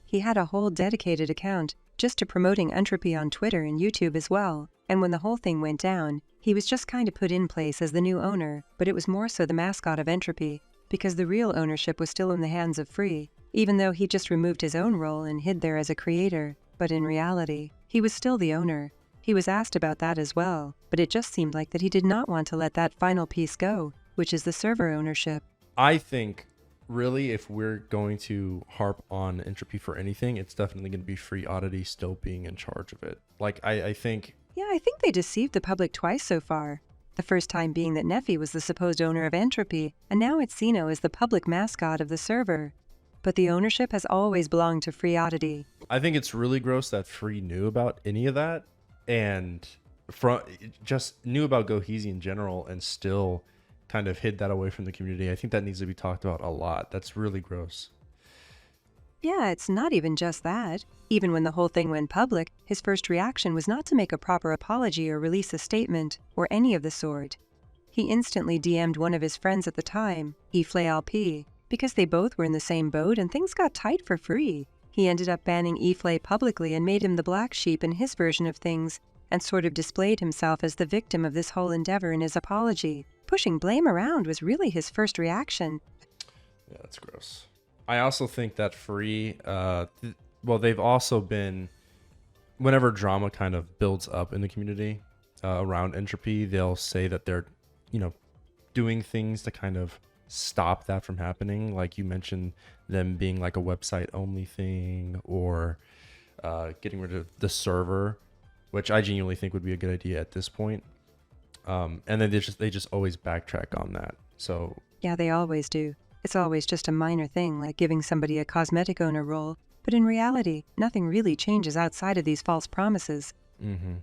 He had a whole dedicated account just to promoting Entropy on Twitter and YouTube as well, and when the whole thing went down, he was just kind of put in place as the new owner, but it was more so the mascot of Entropy, because the real ownership was still in the hands of Free, even though he just removed his own role and hid there as a creator, but in reality, he was still the owner. He was asked about that as well, but it just seemed like that he did not want to let that final piece go, which is the server ownership. I think really if we're going to harp on Entropy for anything, it's definitely going to be Free Oddity still being in charge of it. Like I think... Yeah, I think they deceived the public twice so far. The first time being that Neffy was the supposed owner of Entropy, and now it's Zeno as the public mascot of the server. But the ownership has always belonged to Free Oddity. I think it's really gross that Free knew about any of that and just knew about goheezy in general and still kind of hid that away from the community. I think that needs to be talked about a lot. That's really gross. Yeah, it's not even just that. Even when the whole thing went public, his first reaction was not to make a proper apology or release a statement, or any of the sort. He instantly DM'd one of his friends at the time, EFLALP, because they both were in the same boat and things got tight for Free. He ended up banning EFLA publicly and made him the black sheep in his version of things, and sort of displayed himself as the victim of this whole endeavor in his apology. Pushing blame around was really his first reaction. Yeah, that's gross. I also think that Free, they've also been, whenever drama kind of builds up in the community around Entropy, they'll say that they're, doing things to kind of stop that from happening. Like you mentioned them being like a website only thing, or getting rid of the server, which I genuinely think would be a good idea at this point. And then they just always backtrack on that. So yeah, they always do. It's always just a minor thing, like giving somebody a cosmetic owner role. But in reality, nothing really changes outside of these false promises. Mm-hmm.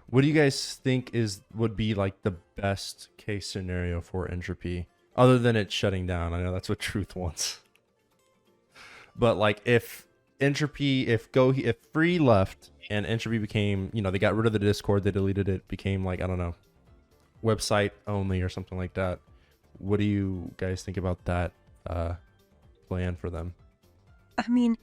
What do you guys think would be like the best case scenario for Entropy, other than it shutting down? I know that's what Truth wants. But like if Free left and Entropy became, they got rid of the Discord, they deleted it, became like, I don't know, website only or something like that. What do you guys think about that plan for them? I mean,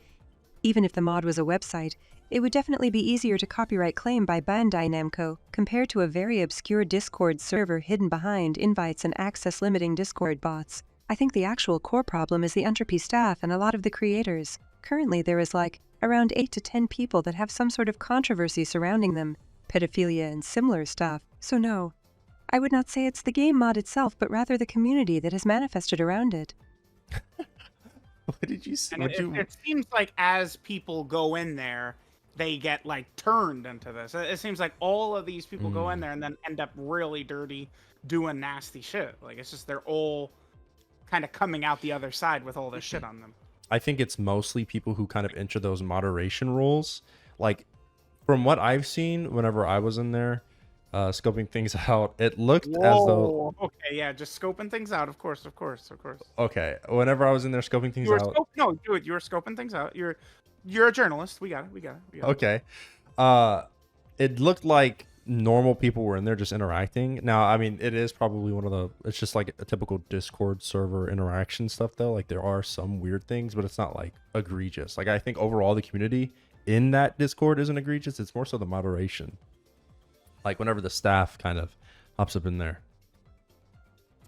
even if the mod was a website, it would definitely be easier to copyright claim by Bandai Namco compared to a very obscure Discord server hidden behind invites and access limiting Discord bots. I think the actual core problem is the Entropy staff and a lot of the creators. Currently there is like around 8 to 10 people that have some sort of controversy surrounding them, pedophilia and similar stuff. So no, I would not say it's the game mod itself, but rather the community that has manifested around it. What did you say? It seems like as people go in there, they get like turned into this. It seems like all of these people go in there and then end up really dirty, doing nasty shit. Like it's just they're all kind of coming out the other side with all this shit on them. I think it's mostly people who kind of enter those moderation roles. Like from what I've seen, whenever I was in there, scoping things out, it looked as though... Okay, yeah, just scoping things out, of course. Okay, whenever I was in there scoping things out... No, do it. You were scoping things out. You're a journalist. We got it. Okay. It looked like normal people were in there just interacting. Now, I mean, it is probably it's just like a typical Discord server interaction stuff, though. Like, there are some weird things, but it's not, like, egregious. Like, I think overall the community in that Discord isn't egregious. It's more so the moderation. Like, whenever the staff kind of hops up in there.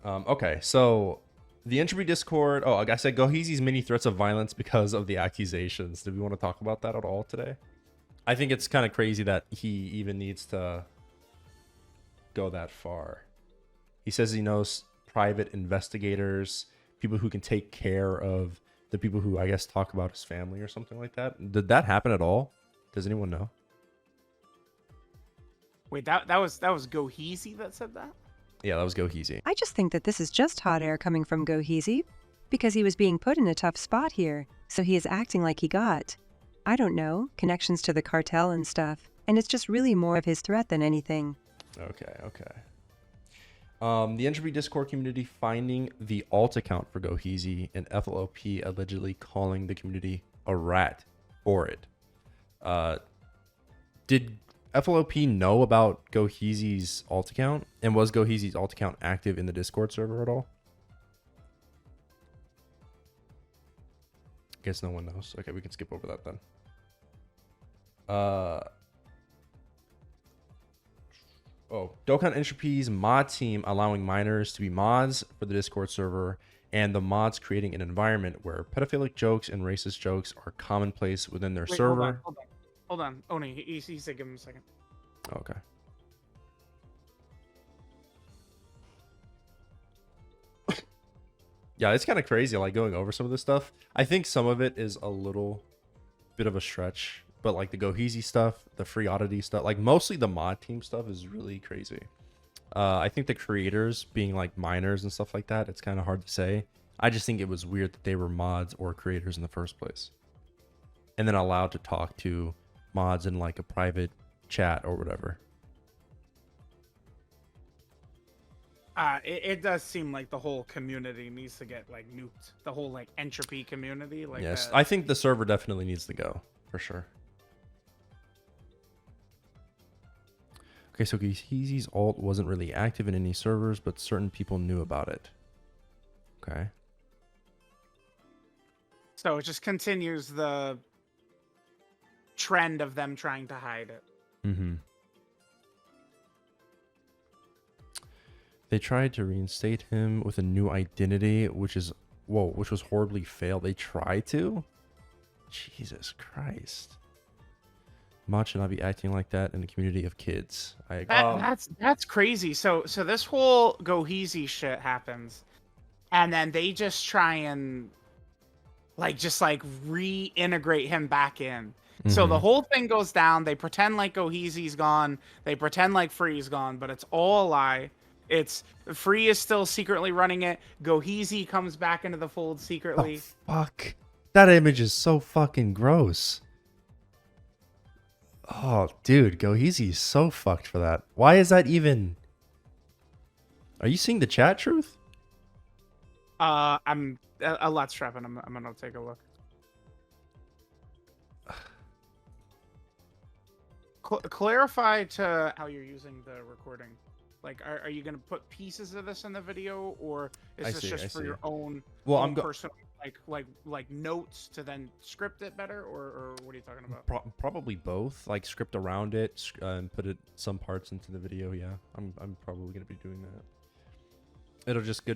Okay, so... The Entropy Discord... Oh, like I said, goheezy's many threats of violence because of the accusations. Do we want to talk about that at all today? I think it's kind of crazy that he even needs to go that far. He says he knows private investigators people who can take care of the people who I guess talk about his family or something like that. Did that happen at all? Does anyone know? Wait, that was goheezy that said that? Yeah, that was goheezy. I just think that this is just hot air coming from goheezy, because he was being put in a tough spot here, so he is acting like he got, I don't know, connections to the cartel and stuff, and it's just really more of his threat than anything. Okay. The Entropy Discord community finding the alt account for goheezy and FLOP allegedly calling the community a rat for it. Did FLOP know about goheezy's alt account, and was goheezy's alt account active in the Discord server at all? Guess no one knows. Okay, we can skip over that then. Dokkan Entropy's mod team allowing minors to be mods for the Discord server, and the mods creating an environment where pedophilic jokes and racist jokes are commonplace within their server. Hold on. Oni, he said give him a second. Okay. Yeah, it's kind of crazy, like, going over some of this stuff. I think some of it is a little bit of a stretch, but like the goheezy stuff, the free oddity stuff, like mostly the mod team stuff is really crazy. I think the creators being like minors and stuff like that, it's kind of hard to say. I just think it was weird that they were mods or creators in the first place, and then allowed to talk to mods in like a private chat or whatever. It does seem like the whole community needs to get like nuked. The whole like entropy community, like yes, I think the server definitely needs to go for sure. Okay, so goheezy's alt wasn't really active in any servers, but certain people knew about it. Okay. So it just continues the trend of them trying to hide it. Mm-hmm. They tried to reinstate him with a new identity, which was horribly failed. They tried to? Jesus Christ. Mod should not be acting like that in a community of kids. I agree. That's crazy. So this whole goheezy shit happens, and then they just try and just reintegrate him back in. So the whole thing goes down. They pretend like goheezy's gone. They pretend like Free's gone, but it's all a lie. It's Free is still secretly running it. Goheezy comes back into the fold secretly. Oh, fuck. That image is so fucking gross. Oh, dude, goheezy is so fucked for that. Why is that even... Are you seeing the chat, Truth? I'm a lot strapping. I'm gonna take a look. Clarify to how you're using the recording. Like, are you gonna put pieces of this in the video, or is this just for your own, personal, like notes to then script it better, or what are you talking about? Probably both. Like script around it and put some parts into the video. Yeah, I'm probably gonna be doing that. It'll just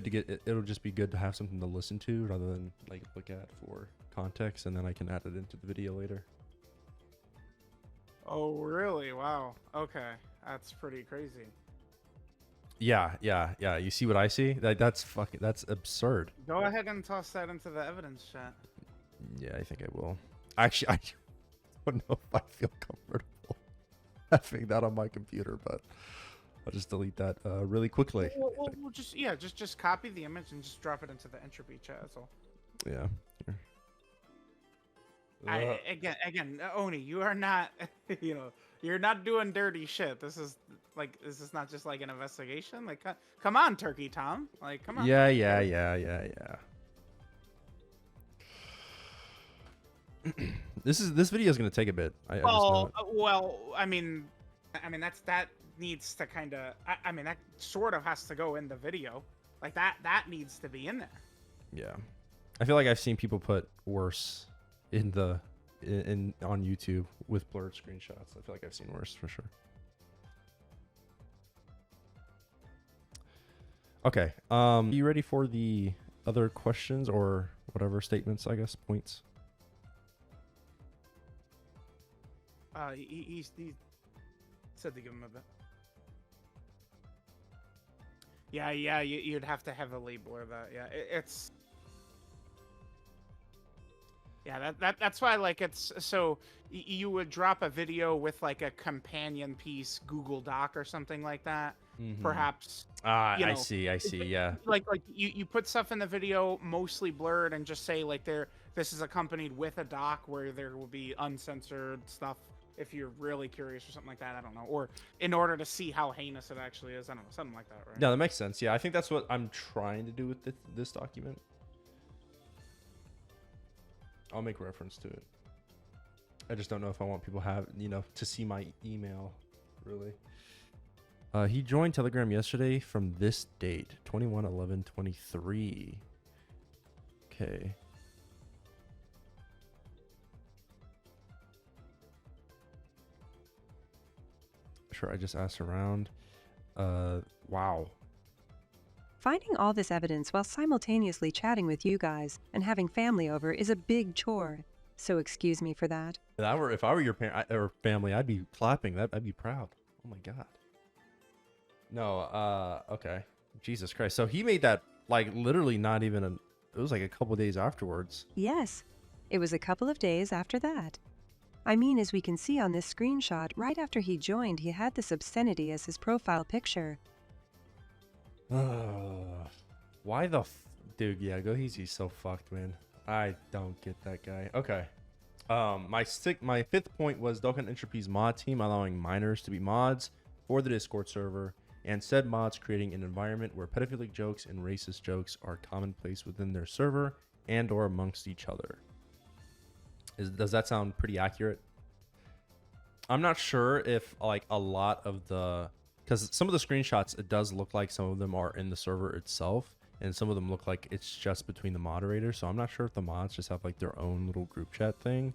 be good to have something to listen to rather than like look at for context, and then I can add it into the video later. Oh, really? Wow. Okay, that's pretty crazy. Yeah. You see what I see? That's absurd. Go ahead and toss that into the evidence chat. Yeah, I think I will. Actually, I don't know if I feel comfortable having that on my computer, but I'll just delete that really quickly. Well, just copy the image and just drop it into the entropy chat. That's all. Yeah. Again, Oni, you are not, you're not doing dirty shit. This is not just like an investigation. Like, come on, Turkey Tom. Like, come on. Yeah. This video is gonna take a bit. I just know it. I mean, that needs to kind of. That sort of has to go in the video. Like that needs to be in there. Yeah, I feel like I've seen people put worse on YouTube with blurred screenshots. I feel like I've seen worse for sure. Okay. Are you ready for the other questions or whatever statements, I guess, points? He said to give him a bit. Yeah, you'd have to heavily blur that. Yeah, it's Yeah, that's why like it's so you would drop a video with like a companion piece Google Doc or something like that. Perhaps Ah, you I know see. I see. Yeah. like you put stuff in the video mostly blurred and just say like this is accompanied with a doc where there will be uncensored stuff if you're really curious or something like that. I don't know. Or in order to see how heinous it actually is. I don't know, something like that, right? No, that makes sense. Yeah, I think that's what I'm trying to do with this document. I'll make reference to it. I just don't know if I want people to see my email, really. He joined Telegram yesterday from this date, 21/11/23. Okay. Sure, I just asked around. Wow. Finding all this evidence while simultaneously chatting with you guys and having family over is a big chore. So excuse me for that. If I were your parent or family, I'd be clapping. I'd be proud. Oh my god. No, okay. Jesus Christ. So he made that like literally not even it was like a couple days afterwards. Yes, it was a couple of days after that. I mean, as we can see on this screenshot, right after he joined, he had this obscenity as his profile picture. Why the dude? Yeah, goheezy's so fucked, man. I don't get that guy. Okay. My fifth point was Dokkan Entropy's mod team allowing minors to be mods for the Discord server, and said mods creating an environment where pedophilic jokes and racist jokes are commonplace within their server and or amongst each other. Does that sound pretty accurate? I'm not sure if like a lot of because some of the screenshots, it does look like some of them are in the server itself, and some of them look like it's just between the moderators. So I'm not sure if the mods just have like their own little group chat thing.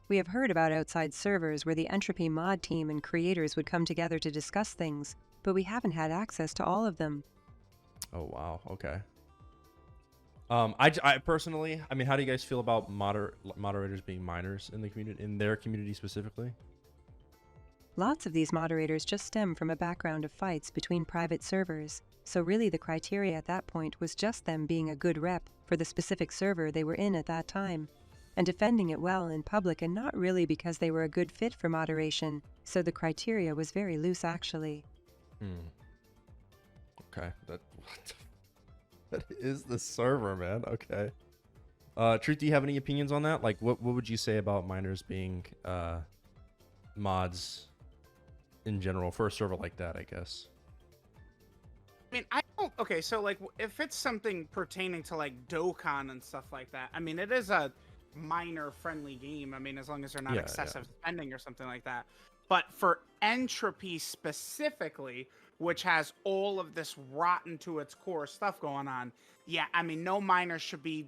We have heard about outside servers where the Entropy mod team and creators would come together to discuss things, but we haven't had access to all of them. Oh, wow. Okay. I personally, I mean, how do you guys feel about moderators being minors in the community, in their community specifically? Lots of these moderators just stem from a background of fights between private servers, so really the criteria at that point was just them being a good rep for the specific server they were in at that time, and defending it well in public, and not really because they were a good fit for moderation, so the criteria was very loose actually. Okay, that is the server, man. Okay. Truth, do you have any opinions on that? Like, what would you say about minors being mods in general for a server like that, I guess? I mean, I don't. Okay, so like, if it's something pertaining to like Dokkan and stuff like that, I mean, it is a minor-friendly game. I mean, as long as they're not excessive spending or something like that. But for Entropy specifically, which has all of this rotten to its core stuff going on, yeah, I mean, no minors should be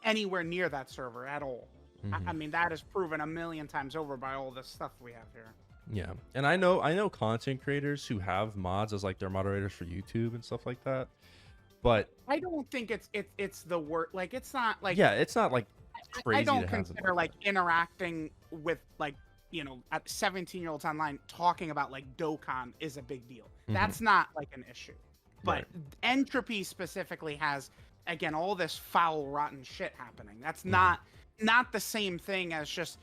anywhere near that server at all. I mean, that is proven a million times over by all this stuff we have here. Yeah, and I know content creators who have mods as like their moderators for YouTube and stuff like that, but I don't think it's the word. Like, it's not like, yeah, it's not like crazy. I don't consider like interacting with like, at 17-year-olds online talking about like Dokkan is a big deal. That's not like an issue. But Entropy specifically has, again, all this foul, rotten shit happening. That's not the same thing as just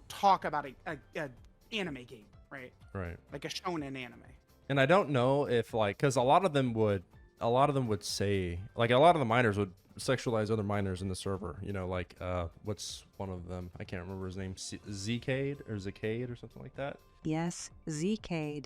talk about a anime game, right? Right. Like a shonen anime. And I don't know if like, because a lot of them would say, like, a lot of the minors would sexualize other minors in the server. Like what's one of them? I can't remember his name. Zcade or something like that. Yes, Zcade.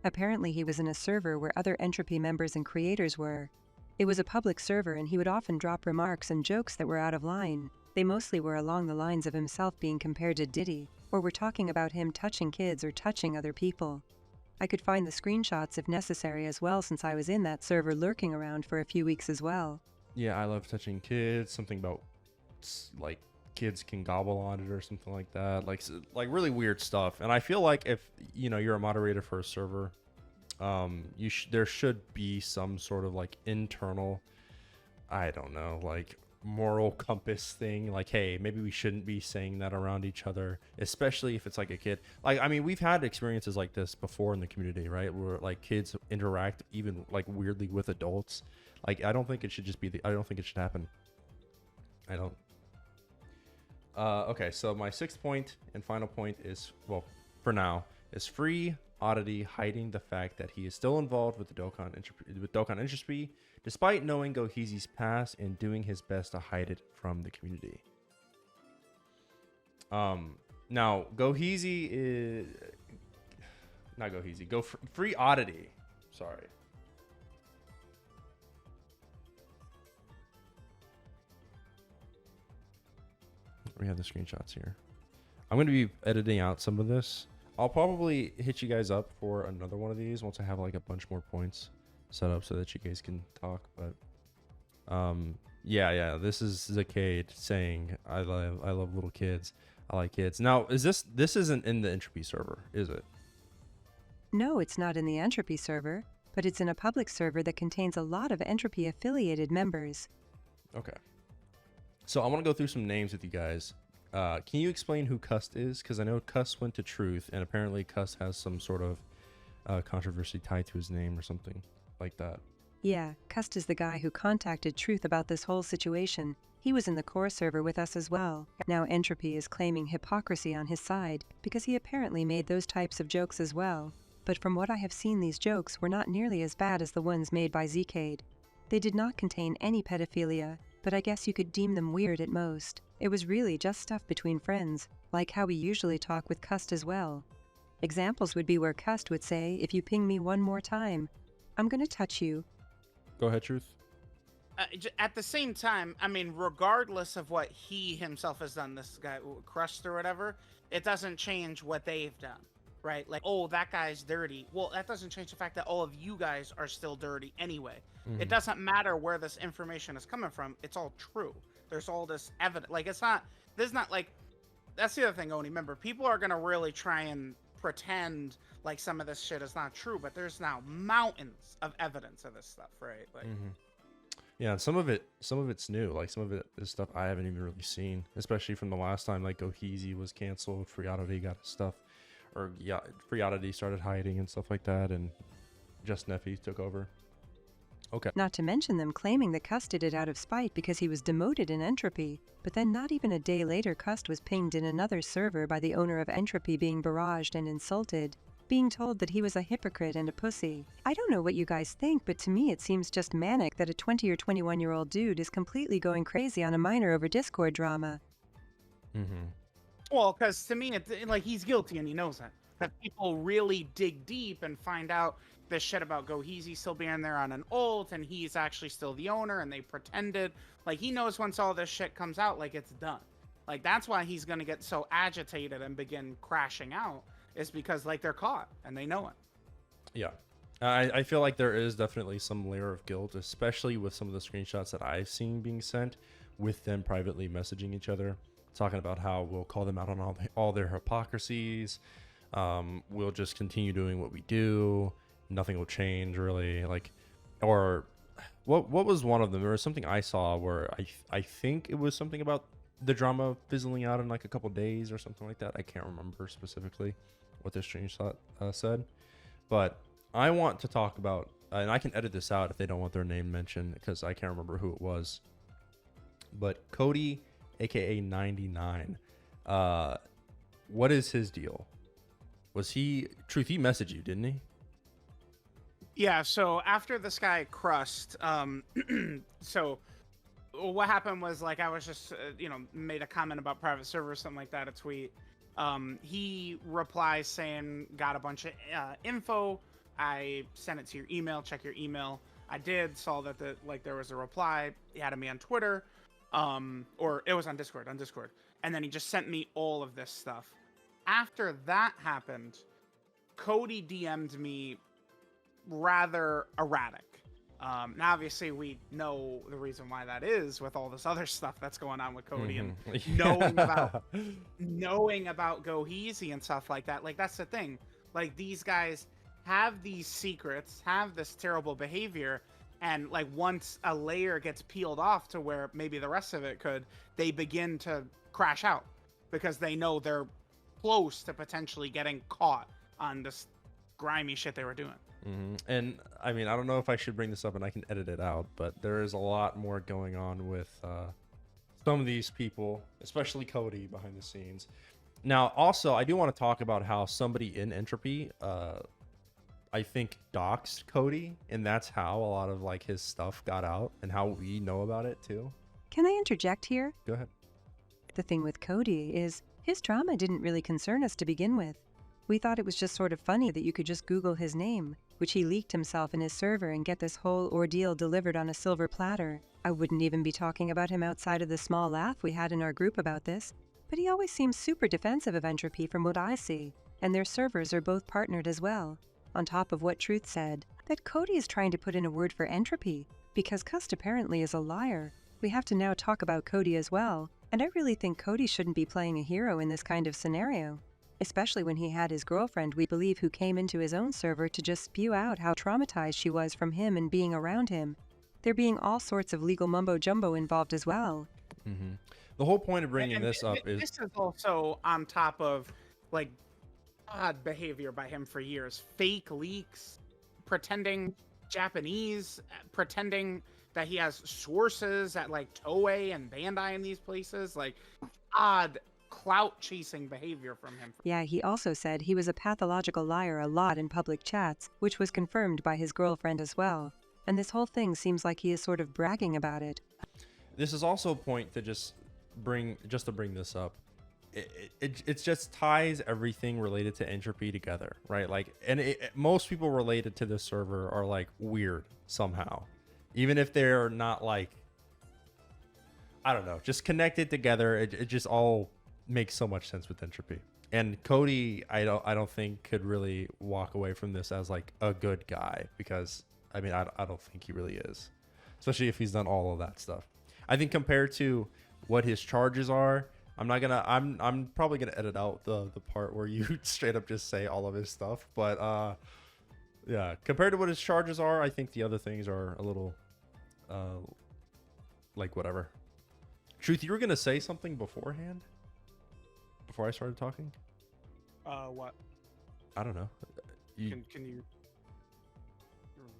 Apparently he was in a server where other Entropy members and creators were. It was a public server, and he would often drop remarks and jokes that were out of line. They mostly were along the lines of himself being compared to Diddy, or were talking about him touching kids or touching other people. I could find the screenshots if necessary as well, since I was in that server lurking around for a few weeks as well. Yeah, I love touching kids. Something about like kids can gobble on it or something like that. Like really weird stuff. And I feel like if you're a moderator for a server, there should be some sort of like internal, I don't know, like moral compass thing. Like, hey, maybe we shouldn't be saying that around each other, especially if it's like a kid. Like, I mean, we've had experiences like this before in the community, right? Where like kids interact even like weirdly with adults. Like, I don't think it should happen. I don't. Okay, so my sixth point and final point is, well, for now, is Free Oddity hiding the fact that he is still involved with the Dokkan Entropy, despite knowing goheezy's past and doing his best to hide it from the community. Now goheezy is not goheezy. Free Oddity. Sorry. We have the screenshots here. I'm going to be editing out some of this. I'll probably hit you guys up for another one of these once I have like a bunch more points set up so that you guys can talk. But yeah, this is Zacade saying I love little kids. I like kids. Now, this isn't in the Entropy server, is it? No, it's not in the Entropy server, but it's in a public server that contains a lot of Entropy affiliated members. Okay. So I want to go through some names with you guys. Can you explain who Cust is? Because I know Cust went to Truth, and apparently Cust has some sort of controversy tied to his name or something like that. Yeah, Cust is the guy who contacted Truth about this whole situation. He was in the core server with us as well. Now Entropy is claiming hypocrisy on his side, because he apparently made those types of jokes as well. But from what I have seen, these jokes were not nearly as bad as the ones made by Zacade. They did not contain any pedophilia, but I guess you could deem them weird at most. It was really just stuff between friends, like how we usually talk with Cust as well. Examples would be where Cust would say, if you ping me one more time, I'm gonna touch you. Go ahead, Truth. At the same time, I mean, regardless of what he himself has done, this guy, Crust or whatever, it doesn't change what they've done, right? Like, oh, that guy's dirty. Well, that doesn't change the fact that all of you guys are still dirty anyway. It doesn't matter where this information is coming from. It's all true. There's all this evidence. Like, it's not, there's not like, that's the other thing, Oni. Remember, people are going to really try and pretend like some of this shit is not true, but there's now mountains of evidence of this stuff, right? Like, Yeah, some of it's new. Like some of it is stuff I haven't even really seen, especially from the last time like goheezy was canceled, Free Oddity got his stuff, or yeah, Free Oddity started hiding and stuff like that, and Just Neffy took over. Okay. Not to mention them claiming that Cust did it out of spite because he was demoted in Entropy, but then not even a day later Cust was pinged in another server by the owner of Entropy being barraged and insulted, being told that he was a hypocrite and a pussy. I don't know what you guys think, but to me it seems just manic that a 20 or 21-year-old dude is completely going crazy on a minor over Discord drama. well, because to me, it's like he's guilty and he knows that. That people really dig deep and find out this shit about goheezy still being there on an ult and he's actually still the owner and they pretended. Like, he knows once all this shit comes out, like, it's done. Like, that's why he's gonna get so agitated and begin crashing out, is because, like, they're caught and they know it. Yeah. I feel like there is definitely some layer of guilt, especially with some of the screenshots that I've seen being sent with them privately messaging each other, talking about how we'll call them out on all their hypocrisies. We'll just continue doing what we do. Nothing will change really. Like, or what was one of them? There was something I saw where I think it was something about the drama fizzling out in like a couple days or something like that. I can't remember specifically what this screenshot said, but I want to talk about, and I can edit this out if they don't want their name mentioned because I can't remember who it was, but Cody, aka 99, what is his deal? Was he Truth? He messaged you, didn't he? Yeah, so after this guy Crust, so what happened was, like, I was just, made a comment about private server or something like that, a tweet. He replies saying, got a bunch of info. I sent it to your email, check your email. I did, saw that there was a reply. He added me on Twitter, or it was on Discord. And then he just sent me all of this stuff. After that happened, Cody DM'd me rather erratic. Now, obviously, we know the reason why that is with all this other stuff that's going on with Cody and knowing about goheezy and stuff like that. Like, that's the thing. Like, these guys have these secrets, have this terrible behavior, and like once a layer gets peeled off to where maybe the rest of it could, they begin to crash out because they know they're close to potentially getting caught on this grimy shit they were doing. And I mean, I don't know if I should bring this up and I can edit it out, but there is a lot more going on with some of these people, especially Cody behind the scenes. Now, also, I do want to talk about how somebody in Entropy, I think, doxed Cody, and that's how a lot of like his stuff got out and how we know about it too. Can I interject here? Go ahead. The thing with Cody is his trauma didn't really concern us to begin with. We thought it was just sort of funny that you could just Google his name, which he leaked himself in his server, and get this whole ordeal delivered on a silver platter. I wouldn't even be talking about him outside of the small laugh we had in our group about this, but he always seems super defensive of Entropy from what I see, and their servers are both partnered as well. On top of what Truth said, that Cody is trying to put in a word for Entropy, because Cust apparently is a liar. We have to now talk about Cody as well, and I really think Cody shouldn't be playing a hero in this kind of scenario. Especially when he had his girlfriend, we believe, who came into his own server to just spew out how traumatized she was from him and being around him. There being all sorts of legal mumbo-jumbo involved as well. Mm-hmm. The whole point of bringing this up is... This is also on top of, like, odd behavior by him for years. Fake leaks, pretending Japanese, pretending that he has sources at, like, Toei and Bandai in these places. Like, odd clout-chasing behavior from him. Yeah, he also said he was a pathological liar a lot in public chats, which was confirmed by his girlfriend as well. And this whole thing seems like he is sort of bragging about it. This is also a point to just bring this up. It just ties everything related to Entropy together, right? Like, and most people related to this server are like weird somehow, even if they're not, like, I don't know, just connected together. It just all makes so much sense with Entropy. And Cody, I don't think could really walk away from this as like a good guy, because I mean, I don't think he really is, especially if he's done all of that stuff. I think compared to what his charges are, I'm probably gonna edit out the part where you straight up just say all of his stuff. But yeah, compared to what his charges are, I think the other things are a little like whatever. Truth, you were gonna say something beforehand? Before I started talking? What? I don't know. Can you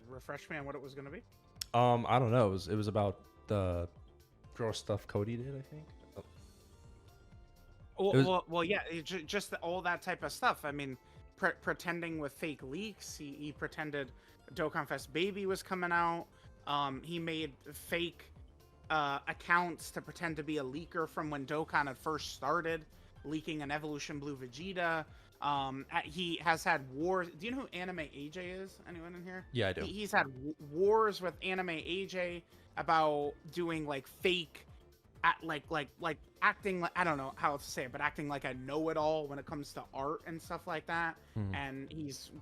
refresh me on what it was going to be? I don't know. It was about the gross stuff Cody did, I think. Well, yeah, just all that type of stuff. I mean, pretending with fake leaks. He pretended Dokkan Fest Baby was coming out. He made fake accounts to pretend to be a leaker from when Dokkan had first started, leaking an Evolution Blue Vegeta. He has had wars. Do you know who Anime AJ is? Anyone in here? Yeah, I do. He's had wars with Anime AJ about doing like fake, like acting like, I don't know how to say it, but acting like a know-it-all when it comes to art and stuff like that. And he's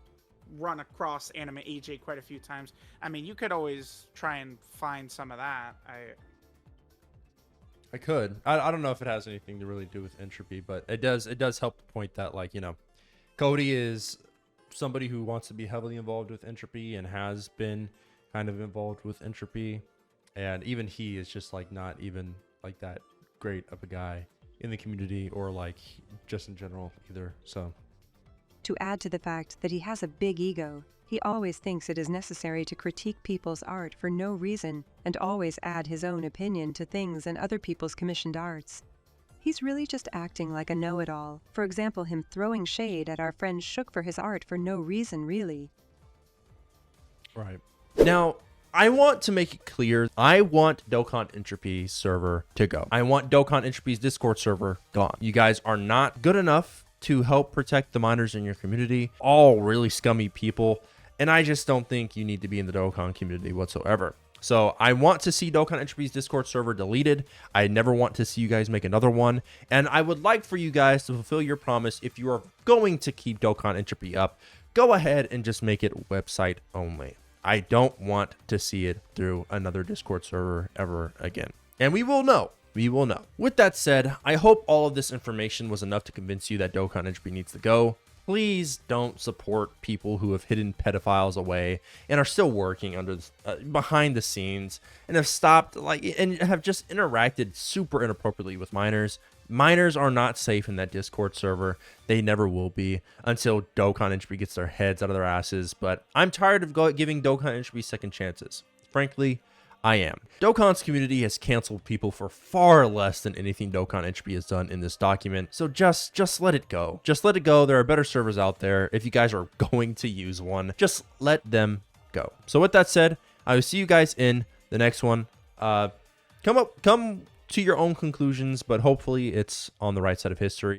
run across Anime AJ quite a few times. I mean, you could always try and find some of that. I could. I don't know if it has anything to really do with Entropy, but it does help the point that, like, you know, Cody is somebody who wants to be heavily involved with Entropy and has been kind of involved with Entropy, and even he is just like not even like that great of a guy in the community or like just in general either. So to add to the fact that he has a big ego, he always thinks it is necessary to critique people's art for no reason and always add his own opinion to things and other people's commissioned arts. He's really just acting like a know-it-all. For example, him throwing shade at our friend Shook for his art for no reason, really. Right. Now, I want to make it clear, I want Dokkan Entropy server to go. I want Dokkan Entropy's Discord server gone. You guys are not good enough to help protect the miners in your community. All really scummy people. And I just don't think you need to be in the Dokkan community whatsoever. So I want to see Dokkan Entropy's Discord server deleted. I never want to see you guys make another one. And I would like for you guys to fulfill your promise. If you are going to keep Dokkan Entropy up, go ahead and just make it website only. I don't want to see it through another Discord server ever again. And we will know. We will know. With that said, I hope all of this information was enough to convince you that Dokkan Entropy needs to go. Please don't support people who have hidden pedophiles away and are still working under behind the scenes and have stopped and have just interacted super inappropriately with minors. Minors are not safe in that Discord server. They never will be until Dokkan Entropy gets their heads out of their asses. But I'm tired of giving Dokkan Entropy second chances. Frankly, I am. Dokkan's community has canceled people for far less than anything Dokkan Entropy has done in this document, so just let it go. Just let it go. There are better servers out there. If you guys are going to use one, just let them go. So with that said, I will see you guys in the next one. Come to your own conclusions, but hopefully it's on the right side of history.